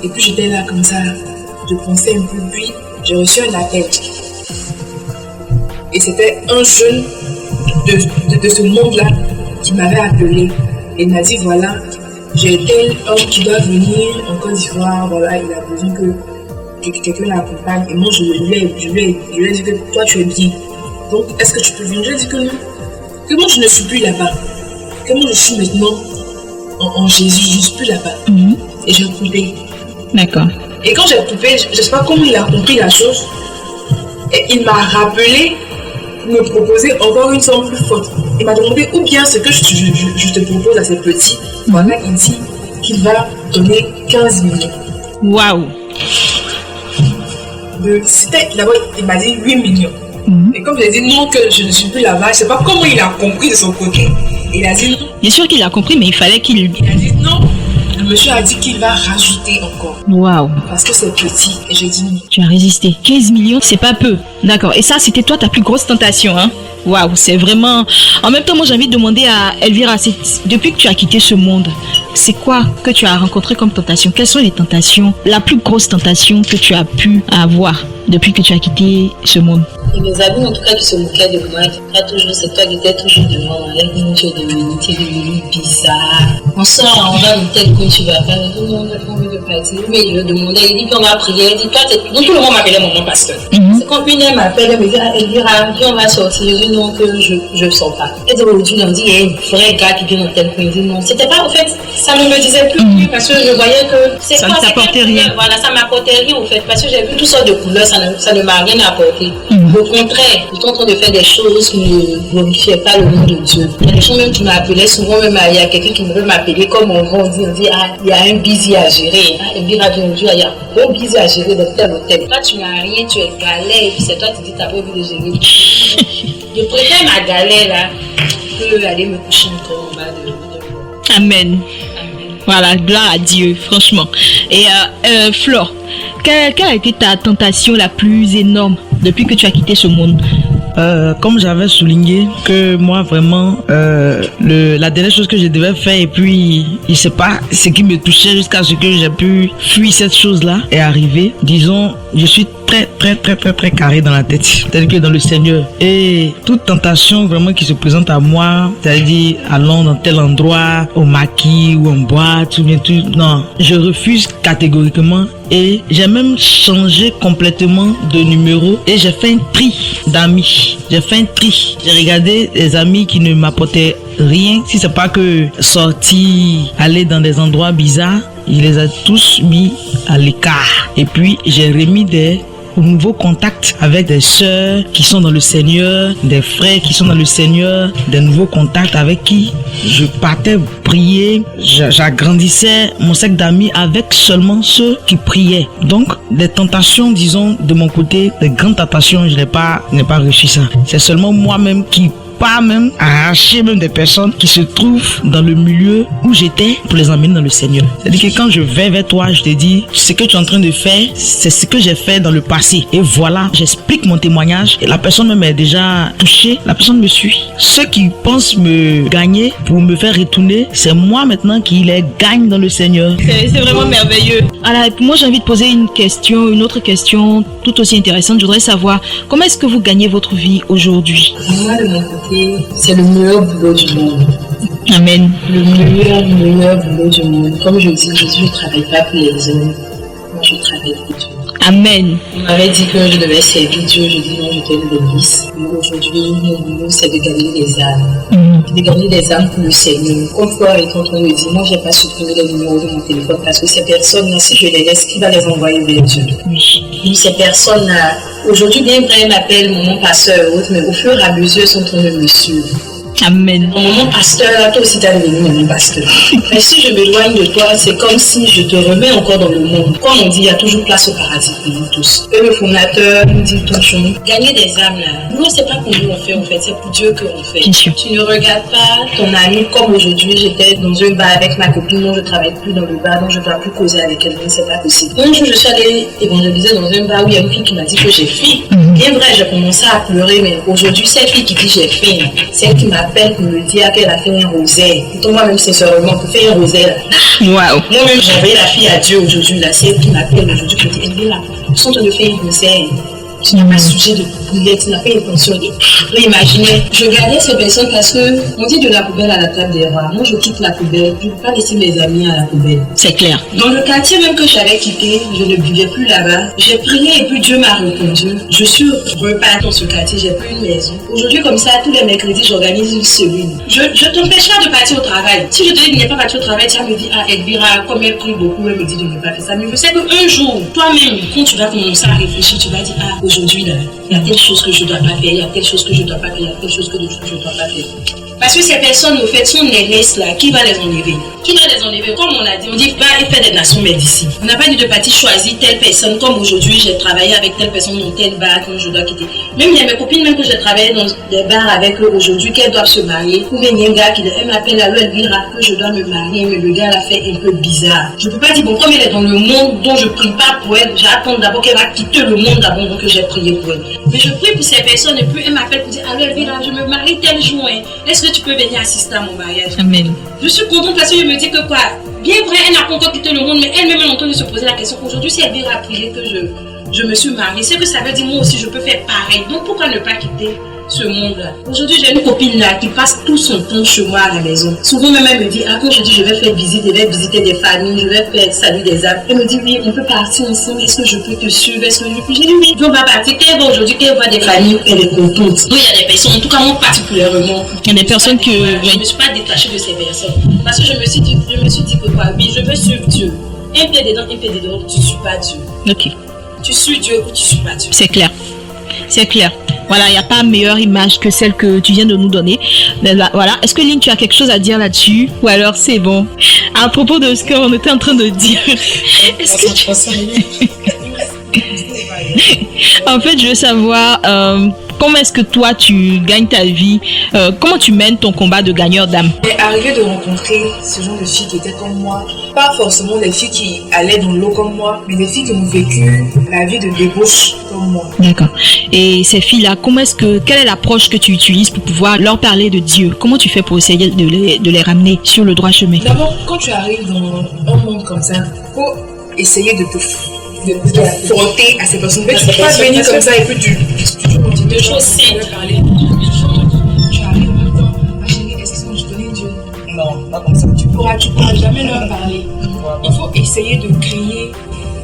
Et puis j'étais là comme ça, je pensais un peu, puis j'ai reçu un appel. Et c'était un jeune de ce monde-là qui m'avait appelé et m'a dit voilà, j'ai tel homme qui doit venir en Côte d'Ivoire, voilà, il a besoin que quelqu'un l'accompagne. Et moi je lui ai dit que toi tu es bien. Donc est-ce que tu peux venir? Je lui ai dit que non. Que moi je ne suis plus là-bas. Que moi je suis maintenant en Jésus, je ne suis plus là-bas. Et j'ai coupé. D'accord. Et quand j'ai coupé, je ne sais pas comment il a compris la chose. Et il m'a rappelé me proposer encore une somme plus forte. Il m'a demandé ou bien ce que je te propose à ces petits. Voilà, il dit qu'il va donner 15 millions. Waouh! D'abord, il m'a dit 8 millions. Et comme j'ai dit non, que je ne suis plus là-bas, je ne sais pas comment il a compris de son côté. Il a dit non. Bien sûr qu'il a compris, mais il fallait qu'il... Il a dit non. Le monsieur a dit qu'il va rajouter encore. Waouh. Parce que c'est petit. Et j'ai dit non. Tu as résisté. 15 millions, c'est pas peu. D'accord. Et ça, c'était toi ta plus grosse tentation, hein? Waouh, c'est vraiment... En même temps, moi, j'ai envie de demander à Elvira, depuis que tu as quitté ce monde, c'est quoi que tu as rencontré comme tentation? Quelles sont les tentations, la plus grosse tentation que tu as pu avoir depuis que tu as quitté ce monde? Et mes amis, en tout cas, qui se moquaient de moi, c'est toi qui étais toujours devant moi. Tu es devenu bizarre. On sort, on va dans tel coin, tu vas faire. Tout le monde a envie de partir. Mais il me demandait, il dit, puis on va prier. Il dit, toi, donc tout le monde m'appelait mon pasteur. C'est quand une elle m'appelle, elle me dit, Elvira, viens, on va sortir. Je dis non, que je ne sors pas. Et aujourd'hui, on dit, il y a un vrai gars qui vient dans tel coin. Il dit non. C'était pas, en fait, ça ne me disait plus parce que je voyais que c'est ça ne t'apportait rien. Voilà, ça m'apportait rien, en fait. Parce que j'ai vu toutes sortes de couleurs, ça ne m'a rien apporté. Au contraire, j'étais en train de faire des choses qui ne glorifiaient pas le nom de Dieu. Il y a des gens même qui m'appelaient, souvent même il y a quelqu'un qui veut m'appeler, comme on dit, ah, il y a un busy à gérer. Ah, il y a un gros busy à gérer dans tel hôtel. Toi, tu n'as rien, tu es galère, et puis c'est toi qui dis, tu n'as pas envie de gérer. Je préfère ma galère là, que aller me coucher encore en bas de Amen. Voilà, gloire à Dieu, franchement. Et Flore, quelle a été ta tentation la plus énorme depuis que tu as quitté ce monde? Comme j'avais souligné que moi vraiment la dernière chose que je devais faire et puis je sais pas ce qui me touchait jusqu'à ce que j'ai pu fuir cette chose là est arrivé. Disons, je suis très carré dans la tête, tel que dans le Seigneur, et toute tentation vraiment qui se présente à moi, c'est-à-dire allons dans tel endroit, au maquis ou en boîte ou bien tout, non, je refuse catégoriquement. Et j'ai même changé complètement de numéro et j'ai fait un tri d'amis. J'ai fait un tri. J'ai regardé les amis qui ne m'apportaient rien. Si c'est pas que sortir, aller dans des endroits bizarres, je les ai tous mis à l'écart. Et puis, j'ai remis des nouveaux contacts avec des sœurs qui sont dans le Seigneur, des frères qui sont dans le Seigneur, des nouveaux contacts avec qui je partais prier. J'agrandissais mon cercle d'amis avec seulement ceux qui priaient. Donc, des tentations, disons, de mon côté, des grandes tentations, je n'ai pas réussi ça. C'est seulement moi-même qui pas même arracher même des personnes qui se trouvent dans le milieu où j'étais pour les emmener dans le Seigneur. C'est-à-dire que quand je vais vers toi, je te dis ce que tu es en train de faire, c'est ce que j'ai fait dans le passé. Et voilà, j'explique mon témoignage et la personne même est déjà touchée, la personne me suit. Ceux qui pensent me gagner pour me faire retourner, c'est moi maintenant qui les gagne dans le Seigneur. C'est vraiment merveilleux. Alors, moi j'ai envie de poser une autre question tout aussi intéressante. Je voudrais savoir comment est-ce que vous gagnez votre vie aujourd'hui? Moi, de mon côté, c'est le meilleur boulot du monde. Amen. Le meilleur boulot du monde. Comme je dis, je ne travaille pas pour les hommes. Moi, je travaille pour Dieu. Amen. On m'avait dit que je devais servir Dieu. Je dis non, j'étais une novice. Aujourd'hui, mon boulot, c'est de gagner des âmes. De gagner des âmes pour le Seigneur. Comme toi et quand on me dit, moi, je n'ai pas supprimé les numéros de mon téléphone parce que ces personnes-là, si je les laisse, qui va les envoyer vers Dieu? Oui. Ces personnes-là, aujourd'hui, bien vrai, m'appellent mon pasteur et autres, mais au fur et à mesure, ils sont en train de me suivre. Amen. Mon pasteur, toi aussi t'as devenu mon pasteur. Mais si je m'éloigne de toi, c'est comme si je te remets encore dans le monde. Comme on dit, il y a toujours place au paradis pour nous tous. Et le fondateur nous dit toujours, gagner des âmes là. Nous, c'est pas pour nous on fait en fait, c'est pour Dieu qu'on fait. Tu ne regardes pas ton ami comme aujourd'hui, j'étais dans un bar avec ma copine, non je travaille plus dans le bar, donc je ne dois plus causer avec elle, c'est pas possible. Un jour, je suis allée évangéliser dans un bar où il y a une fille qui m'a dit que j'ai faim. Bien vrai, j'ai commencé à pleurer, mais aujourd'hui, cette fille qui dit j'ai faim, c'est elle qui m'appelle pour me dire qu'elle a fait un rosaire. Pour moi-même, sincèrement, pour faire un rosaire. Wow. Moi-même, j'ai envoyé la fille à Dieu aujourd'hui, là, c'est elle qui m'appelle aujourd'hui pour dire, elle est là, ils sont en train de faire un rosaire. Tu n'as pas sujet de prière, tu n'as pas intention. Imaginez, je gardais ces personnes parce que on dit de la poubelle à la table des rois. Moi, je quitte la poubelle. Je ne peux pas laisser mes amis à la poubelle. C'est clair. Dans le quartier même que j'avais quitté, je ne vivais plus là-bas. J'ai prié et puis Dieu m'a répondu. Je suis repartie dans ce quartier, j'ai plus une maison. Aujourd'hui, comme ça, tous les mercredis, j'organise une semaine. Je t'empêche pas de partir au travail. Si je te dis de ne pas partir au travail, tu vas me dire, ah, Elvira, comme elle prie beaucoup, elle me dit de ne pas faire ça. Mais je sais qu'un jour, toi-même, quand tu vas commencer à réfléchir, tu vas dire, ah, aujourd'hui, là, il y a telle chose que je ne dois pas faire, il y a telle chose que je ne dois pas faire, il y a telle chose que je ne dois pas faire. Parce que ces personnes, au fait, sont l'aînesse là, qui va les enlever? Qui va les enlever? Comme on a dit, on dit, va et faire des nations, mais d'ici. On n'a pas dit de partir choisir telle personne, comme aujourd'hui, j'ai travaillé avec telle personne dans tel bar, quand je dois quitter. Même il y a mes copines, même que j'ai travaillé dans des bars avec eux aujourd'hui, qu'elles doivent se marier. Ou bien il y a un gars qui m'appelle, alors elle dira que je dois me marier, mais le gars l'a fait un peu bizarre. Je ne peux pas dire, bon, comme elle est dans le monde dont je ne prie pas pour elle, j'attends d'abord qu'elle va quitter le monde d'abord, donc j'ai prié pour elle. Mais je prie pour ces personnes et puis elle m'appelle pour dire, alors Elvira, je me marie tel jour, hein. Est-ce que tu peux venir assister à mon mariage? Amen. Je suis contente parce que je me dis que quoi, bien vrai, elle n'a pas encore quitté le monde, mais elle-même est en train de se poser la question. Aujourd'hui, si Elvira a prié que je me suis mariée, c'est que ça veut dire moi aussi je peux faire pareil. Donc pourquoi ne pas quitter ce monde-là? Aujourd'hui, j'ai une copine là qui passe tout son temps chez moi à la maison. Souvent même elle me dit, ah quand je dis je vais faire visite, je vais visiter des familles, je vais faire salut des âmes. Elle me dit oui, on peut partir ensemble, est-ce que je peux te suivre? Est-ce que je peux? J'ai dit oui, on va partir. Qu'elle va aujourd'hui, qu'elle voit des familles, elle est contente. Oui, il y a des personnes, en tout cas moi particulièrement. Il y a des personnes que... Je ne me suis pas détachée de ces personnes. Parce que je me suis dit que quoi, oui, je veux suivre Dieu. Un pied dedans, un pied dedans, tu ne suis pas Dieu. Ok. Tu suis Dieu ou tu ne suis pas Dieu. C'est clair. C'est clair. Voilà, il n'y a pas meilleure image que celle que tu viens de nous donner. Voilà. Est-ce que Lynn, tu as quelque chose à dire là-dessus? Ou alors c'est bon? À propos de ce qu'on était en train de dire. Est-ce que tu... En fait, je veux savoir comment est-ce que toi tu gagnes ta vie, comment tu mènes ton combat de gagneur d'âme. J'ai arrivé de rencontrer ce genre de filles qui étaient comme moi, pas forcément des filles qui allaient dans l'eau comme moi, mais des filles qui ont vécu la vie de débauche comme moi. D'accord. Et ces filles-là, quelle est l'approche que tu utilises pour pouvoir leur parler de Dieu? Comment tu fais pour essayer de les ramener sur le droit chemin? D'abord, quand tu arrives dans un monde comme ça, il faut essayer de te frotter à ces personnes. Tu ne peux pas venir comme ça et puis tu continues de choses simples. Tu arrives en même temps, ma chérie, est-ce que je connais Dieu? Non, pas comme ça. Tu pourras jamais leur parler. Il faut essayer de créer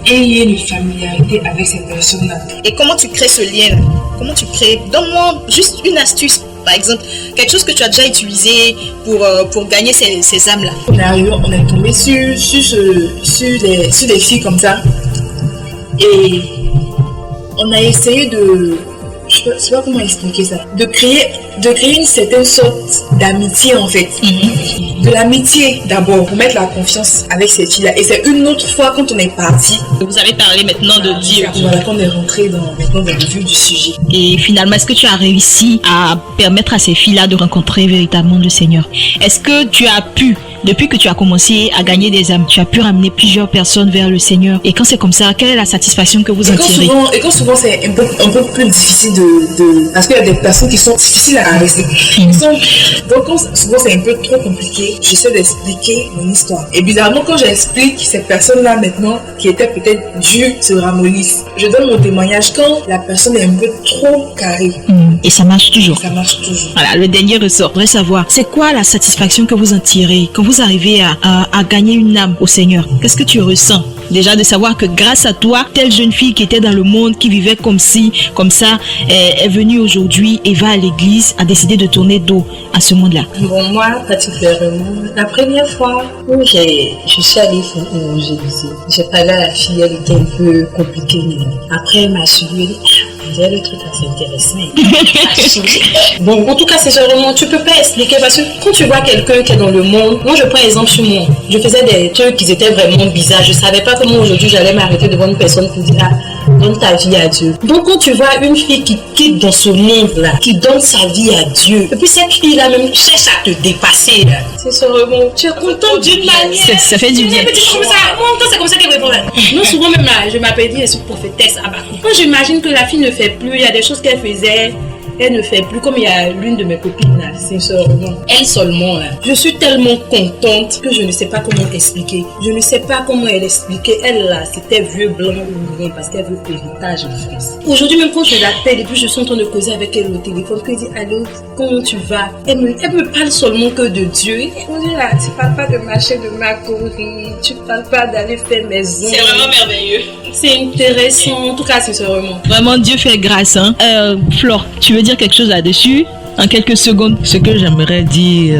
un lien de familiarité avec ces personnes-là. Et comment tu crées ce lien? Comment tu crées? Donne-moi juste une astuce par exemple, quelque chose que tu as déjà utilisé pour gagner ces âmes-là. On est tombé sur des filles comme ça. Et on a essayé de... Je sais pas comment expliquer ça. De créer une certaine sorte d'amitié en fait. De l'amitié d'abord, pour mettre la confiance avec ces filles-là. Et c'est une autre fois quand on est parti. Vous avez parlé maintenant de Dieu. Voilà, quand on est rentré dans le vif du sujet. Et finalement, est-ce que tu as réussi à permettre à ces filles-là de rencontrer véritablement le Seigneur? Est-ce que tu as pu, depuis que tu as commencé à gagner des âmes, tu as pu ramener plusieurs personnes vers le Seigneur? Et quand c'est comme ça, quelle est la satisfaction que vous en tirez? Et quand souvent c'est un peu plus difficile parce qu'il y a des personnes qui sont difficiles à rester. Donc quand souvent c'est un peu trop compliqué, j'essaie d'expliquer mon histoire. Et bizarrement, quand j'explique ces personnes-là maintenant, qui étaient peut-être Dieu, se ramollissent. Je donne mon témoignage quand la personne est un peu trop carrée. Et ça marche toujours. Ça marche toujours. Voilà, le dernier ressort. Je voudrais savoir, c'est quoi la satisfaction que vous en tirez quand vous arrivez à gagner une âme au Seigneur? Qu'est-ce que tu ressens? Déjà de savoir que grâce à toi, telle jeune fille qui était dans le monde, qui vivait comme ci, comme ça, est venue aujourd'hui et va à l'église, a décidé de tourner dos à ce monde-là. Bon, moi, particulièrement, la première fois où je suis allée au Jésus, j'ai parlé à la fille, elle était un peu compliquée. Après, elle m'a suivi, le truc assez intéressant. Bon, en tout cas, c'est vraiment, tu peux pas expliquer parce que quand tu vois quelqu'un qui est dans le monde, moi je prends exemple sur moi. Je faisais des trucs qui étaient vraiment bizarres. Je savais pas comment aujourd'hui j'allais m'arrêter devant une personne pour dire donne ta vie à Dieu. Donc quand tu vois une fille qui quitte dans ce monde-là, qui donne sa vie à Dieu, et puis cette fille-là même cherche à te dépasser, là. C'est vraiment, tu es content d'une manière. Ça fait du bien. C'est comme ça qu'elle répond là. Non, souvent même là, je m'appelle dit, je suis prophétesse. Quand j'imagine que la fille ne fait plus, il y a des choses qu'elle faisait, elle ne fait plus, comme il y a l'une de mes copines là, sincèrement, elle seulement là. Je suis tellement contente que je ne sais pas comment expliquer. Je ne sais pas comment elle expliquait. Elle là, c'était vieux blanc ou rien parce qu'elle veut l'héritage en France. Aujourd'hui même quand je l'appelle et puis je suis en train de causer avec elle au téléphone, qu'elle dit allô, comment tu vas? Elle me parle seulement que de Dieu. Et on dit là, tu parles pas de marcher de ma courir, tu parles pas d'aller faire mes ongles. C'est vraiment merveilleux. C'est intéressant, en tout cas c'est vraiment. Vraiment Dieu fait grâce, hein. Flore, tu veux dire quelque chose là-dessus en quelques secondes? Ce que j'aimerais dire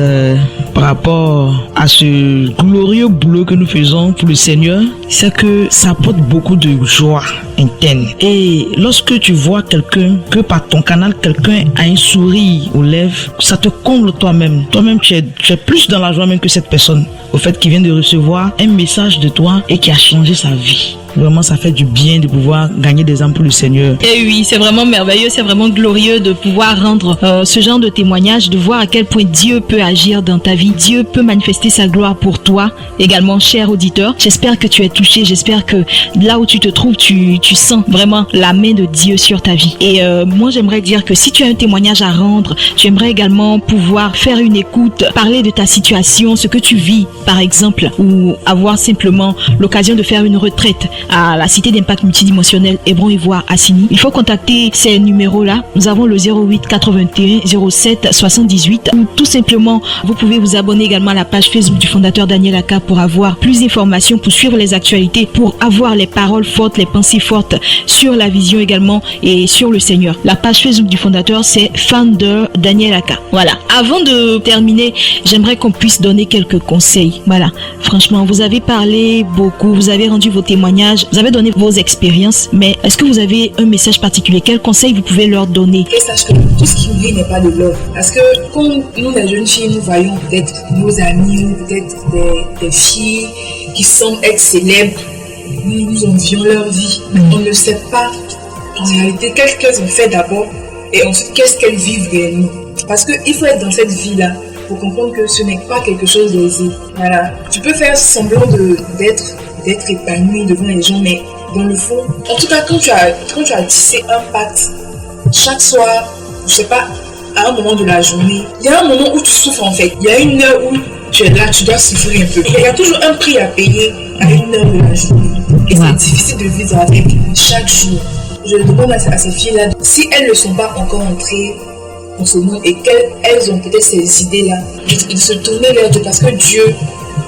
par rapport à ce glorieux boulot que nous faisons pour le Seigneur, c'est que ça apporte beaucoup de joie interne. Et lorsque tu vois quelqu'un, que par ton canal, quelqu'un a un sourire aux lèvres, ça te comble toi-même. Toi-même, tu es plus dans la joie même que cette personne, au fait qu'il vient de recevoir un message de toi et qui a changé sa vie. Vraiment, ça fait du bien de pouvoir gagner des âmes pour le Seigneur. Et oui, c'est vraiment merveilleux, c'est vraiment glorieux de pouvoir rendre ce genre de témoignage, de voir à quel point Dieu peut agir dans ta vie. Dieu peut manifester sa gloire pour toi, également, cher auditeur. J'espère que tu es touché, j'espère que là où tu te trouves, tu sens vraiment la main de Dieu sur ta vie. Et moi, j'aimerais dire que si tu as un témoignage à rendre, tu aimerais également pouvoir faire une écoute, parler de ta situation, ce que tu vis, par exemple, ou avoir simplement l'occasion de faire une retraite à la cité d'impact multidimensionnel Hébron-Ivoire à Signy. Il faut contacter ces numéros-là. Nous avons le 08 81 07 78 ou tout simplement, vous pouvez vous abonner également à la page Facebook du fondateur Daniel Aka pour avoir plus d'informations, pour suivre les actualités, pour avoir les paroles fortes, les pensées fortes sur la vision également et sur le Seigneur. La page Facebook du fondateur, c'est Founder Daniel Aka. Voilà. Avant de terminer, j'aimerais qu'on puisse donner quelques conseils. Voilà. Franchement, vous avez parlé beaucoup, vous avez rendu vos témoignages, vous avez donné vos expériences, mais est-ce que vous avez un message particulier? Quel conseil vous pouvez leur donner? Et sache que tout ce qui brille n'est pas de l'or. Parce que quand nous, les jeunes filles, nous voyons peut-être nos amis ou peut-être des filles qui semblent être célèbres, nous envions leur vie. On ne sait pas en réalité qu'est-ce qu'elles ont fait d'abord et ensuite qu'est-ce qu'elles vivent réellement. Parce qu'il faut être dans cette vie-là pour comprendre que ce n'est pas quelque chose d'aisé. Voilà. Tu peux faire semblant d'être épanoui devant les gens, mais dans le fond, en tout cas, quand tu as tissé un pacte, chaque soir, je sais pas, à un moment de la journée, il y a un moment où tu souffres en fait. Il y a une heure où tu es là, tu dois souffrir un peu. Il y a toujours un prix à payer à une heure de la journée. Et c'est difficile de vivre avec chaque jour. Je demande à ces filles-là, si elles ne sont pas encore entrées dans ce monde et qu'elles ont peut-être ces idées-là, de se tourner vers Dieu parce que Dieu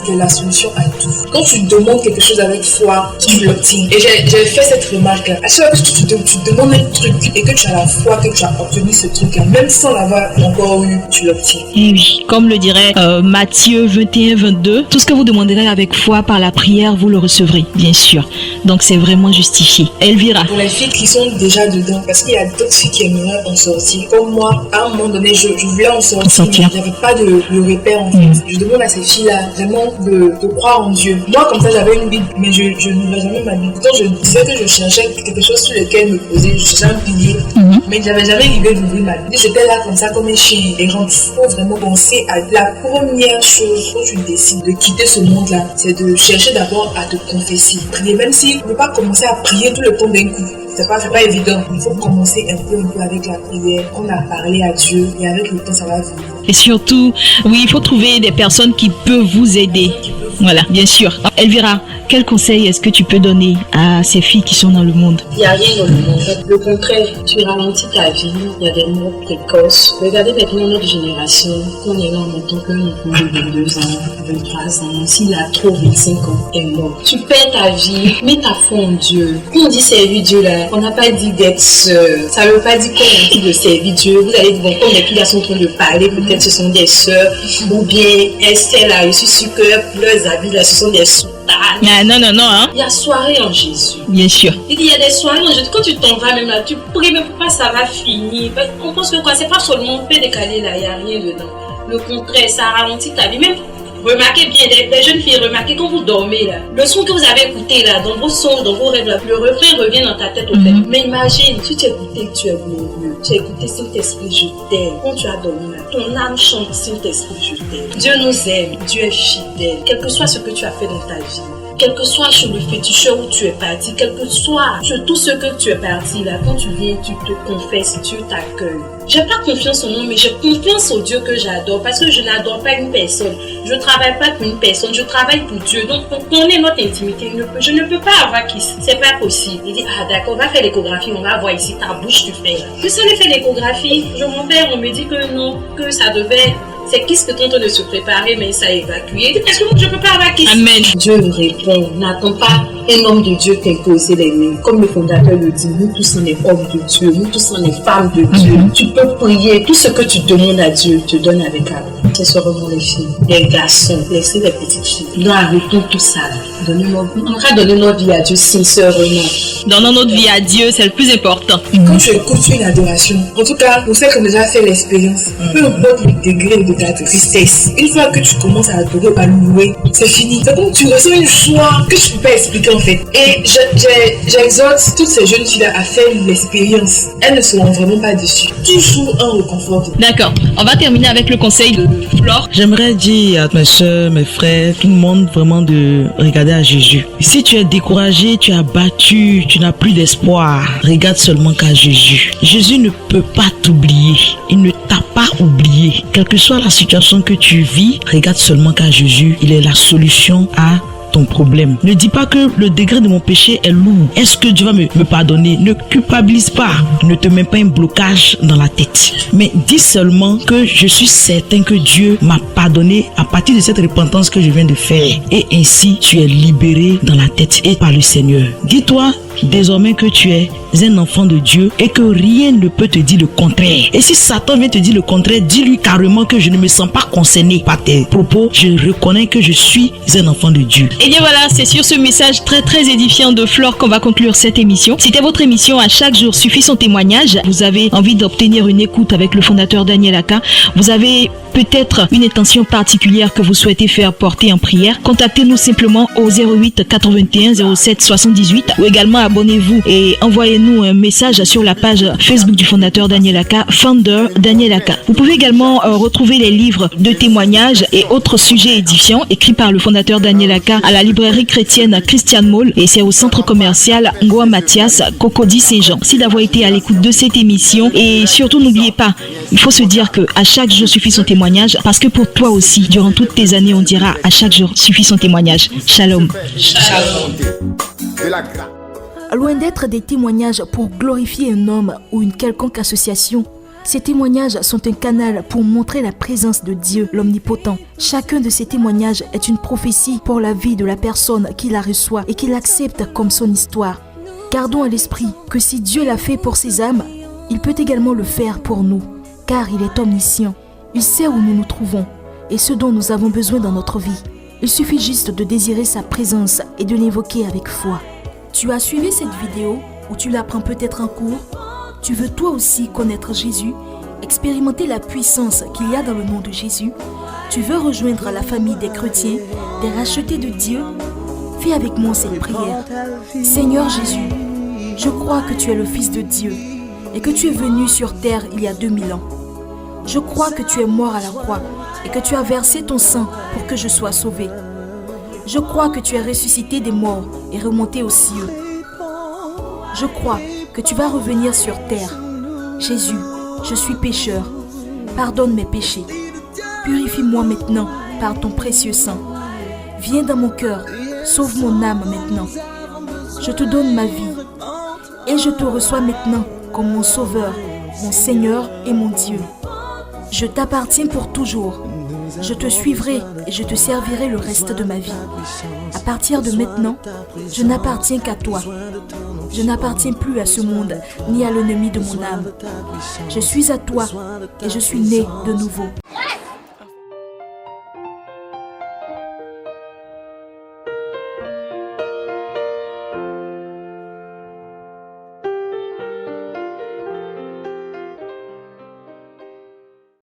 tu es la solution à tout. Quand tu demandes quelque chose avec foi, tu l'obtiens. Et j'ai fait cette remarque-là. À chaque fois que tu demandes un truc et que tu as la foi que tu as obtenu ce truc-là, même sans l'avoir encore eu, tu l'obtiens. Et oui, comme le dirait Matthieu 21-22, tout ce que vous demanderez avec foi par la prière, vous le recevrez, bien sûr. Donc c'est vraiment justifié. Elvira. Pour les filles qui sont déjà dedans, parce qu'il y a d'autres filles qui aimeraient en sortir. Comme moi, à un moment donné, je voulais en sortir, mais je n'avais pas de repère en fait. Je demande à ces filles-là vraiment de croire en Dieu. Moi, comme ça, j'avais une Bible, mais je n'ouvrais jamais ma Bible. Quand je disais que je cherchais quelque chose sur lequel me poser, je cherchais un pilier, mais je n'avais jamais l'idée d'ouvrir ma Bible. J'étais là comme ça, comme un chien. Et il faut vraiment penser à la première chose quand tu décides de quitter ce monde-là, c'est de chercher d'abord à te confesser. Prier, même si on ne peut pas commencer à prier tout le temps d'un coup. C'est pas évident. Il faut commencer un peu avec la prière. On a parlé à Dieu et avec le temps, ça va venir. Et surtout, oui, il faut trouver des personnes qui peuvent vous aider. Voilà, bien sûr. Elvira, quel conseil est-ce que tu peux donner à ces filles qui sont dans le monde? Il n'y a rien dans le monde. Le contraire, tu ralentis ta vie, il y a des morts précoces. Regardez maintenant notre génération, quand on est là en tant qu'un enfant de 22 ans, 23 ans, s'il a trop 25 ans, est mort. Tu perds ta vie, mets ta foi en Dieu. Quand on dit servir Dieu là, on n'a pas dit d'être seul. Ça ne veut pas dire qu'on a dit de servir Dieu. Vous allez voir, comme les filles sont en train de parler, peut-être ce sont des sœurs, ou bien Estelle là, je suis sûre que leurs habits là, ce sont des soutanes. Ah, non, hein. Il y a soirée en Jésus. Bien sûr. Il y a des soirées en Jésus. Quand tu t'en vas même là, tu pries même pas, ça va finir. On pense que quoi, c'est pas seulement fait décaler là, il n'y a rien dedans. Le contraire, ça ralentit ta vie. Même remarquez bien, les jeunes filles, remarquez quand vous dormez là, le son que vous avez écouté là, dans vos sons, dans vos rêves là, le refrain revient dans ta tête au fait. Mais imagine, si tu écoutais que tu es glorieux, tu as écouté Saint-Esprit, je t'aime. Quand tu as dormi là, ton âme chante Saint-Esprit, je t'aime. Dieu nous aime, Dieu est fidèle, quel que soit ce que tu as fait dans ta vie. Quel que soit sur le féticheur où tu es parti, quel que soit sur tout ce que tu es parti là, quand tu viens, tu te confesses, Dieu t'accueille. J'ai pas confiance en moi, mais j'ai confiance au Dieu que j'adore, parce que je n'adore pas une personne. Je travaille pas pour une personne, je travaille pour Dieu. Donc, pour connaître notre intimité, je ne peux pas avoir qui. C'est pas possible. Il dit, ah d'accord, on va faire l'échographie, on va voir ici ta bouche, tu fais là. Je sais aller faire l'échographie, je m'en vais, on me dit que non, que ça devait. C'est qui ce que t'es en train de se préparer, mais ça a évacué. Est-ce que je ne peux pas avoir qui? Amen. Dieu nous répond. N'attends pas un homme de Dieu t'imposer les mains. Comme le fondateur le dit, nous tous on est hommes de Dieu, nous tous on est femmes de Dieu. Tu peux prier. Tout ce que tu demandes à Dieu, te donne avec amour. Ce seront les filles, les garçons, laissez les petites filles. Nous arrêtons tout ça. On va donner notre vie à Dieu sincèrement. Donnons notre vie à Dieu, c'est le plus important. Quand tu écoutes une adoration, en tout cas, pour ceux qui ont déjà fait l'expérience, peu importe le degré de ta tristesse, une fois que tu commences à adorer, à louer, c'est fini. C'est comme tu ressens une joie que tu ne peux pas expliquer en fait. Et j'exhorte toutes ces jeunes filles à faire l'expérience. Elles ne seront vraiment pas déçues. Toujours un réconfort. D'accord. On va terminer avec le conseil de Flore. J'aimerais dire à mes soeurs, mes frères, tout le monde vraiment de regarder à Jésus. Si tu es découragé, tu es abattu, tu n'as plus d'espoir, regarde seulement qu'à Jésus. Jésus ne peut pas t'oublier. Il ne t'a pas oublié. Quelle que soit la situation que tu vis, regarde seulement qu'à Jésus. Il est la solution à ton problème. Ne dis pas que le degré de mon péché est lourd. Est-ce que Dieu va me pardonner? Ne culpabilise pas. Ne te mets pas un blocage dans la tête. Mais dis seulement que je suis certain que Dieu m'a pardonné à partir de cette repentance que je viens de faire. Et ainsi, tu es libéré dans la tête et par le Seigneur. Dis-toi désormais que tu es un enfant de Dieu et que rien ne peut te dire le contraire. Et si Satan vient te dire le contraire, dis-lui carrément que je ne me sens pas concerné par tes propos. Je reconnais que je suis un enfant de Dieu. Et bien voilà, c'est sur ce message très très édifiant de Flore qu'on va conclure cette émission. C'était votre émission À chaque jour suffit son témoignage. Vous avez envie d'obtenir une écoute avec le fondateur Daniel Aka. Vous avez peut-être une intention particulière que vous souhaitez faire porter en prière. Contactez-nous simplement au 08 81 07 78 ou également abonnez-vous et envoyez-nous un message sur la page Facebook du fondateur Daniel Aka, Founder Daniel Aka. Vous pouvez également retrouver les livres de témoignages et autres sujets édifiants écrits par le fondateur Daniel Aka à la librairie chrétienne Christian Mall et c'est au centre commercial Ngoa Mathias, Cocody Saint-Jean. Merci d'avoir été à l'écoute de cette émission et surtout n'oubliez pas, il faut se dire que à chaque jour suffit son témoignage parce que pour toi aussi, durant toutes tes années, on dira à chaque jour suffit son témoignage. Shalom. Shalom. Loin d'être des témoignages pour glorifier un homme ou une quelconque association, Ces témoignages sont un canal pour montrer la présence de Dieu, l'Omnipotent. Chacun de ces témoignages est une prophétie pour la vie de la personne qui la reçoit et qui l'accepte comme son histoire. Gardons à l'esprit que si Dieu l'a fait pour ses âmes, il peut également le faire pour nous, car il est omniscient. Il sait où nous nous trouvons et ce dont nous avons besoin dans notre vie. Il suffit juste de désirer sa présence et de l'invoquer avec foi. Tu as suivi cette vidéo ou tu la prends peut-être en cours? Tu veux toi aussi connaître Jésus, expérimenter la puissance qu'il y a dans le nom de Jésus? Tu veux rejoindre la famille des chrétiens, des rachetés de Dieu? Fais avec moi cette prière. Seigneur Jésus, je crois que tu es le Fils de Dieu et que tu es venu sur terre il y a 2000 ans. Je crois que tu es mort à la croix et que tu as versé ton sang pour que je sois sauvé. Je crois que tu es ressuscité des morts et remonté aux cieux. Je crois que tu vas revenir sur terre. Jésus, je suis pécheur. Pardonne mes péchés. Purifie-moi maintenant par ton précieux sang. Viens dans mon cœur, sauve mon âme maintenant. Je te donne ma vie et je te reçois maintenant comme mon sauveur, mon Seigneur et mon Dieu. Je t'appartiens pour toujours. Je te suivrai et je te servirai le reste de ma vie. À partir de maintenant, je n'appartiens qu'à toi. Je n'appartiens plus à ce monde, ni à l'ennemi de mon âme. Je suis à toi et je suis né de nouveau.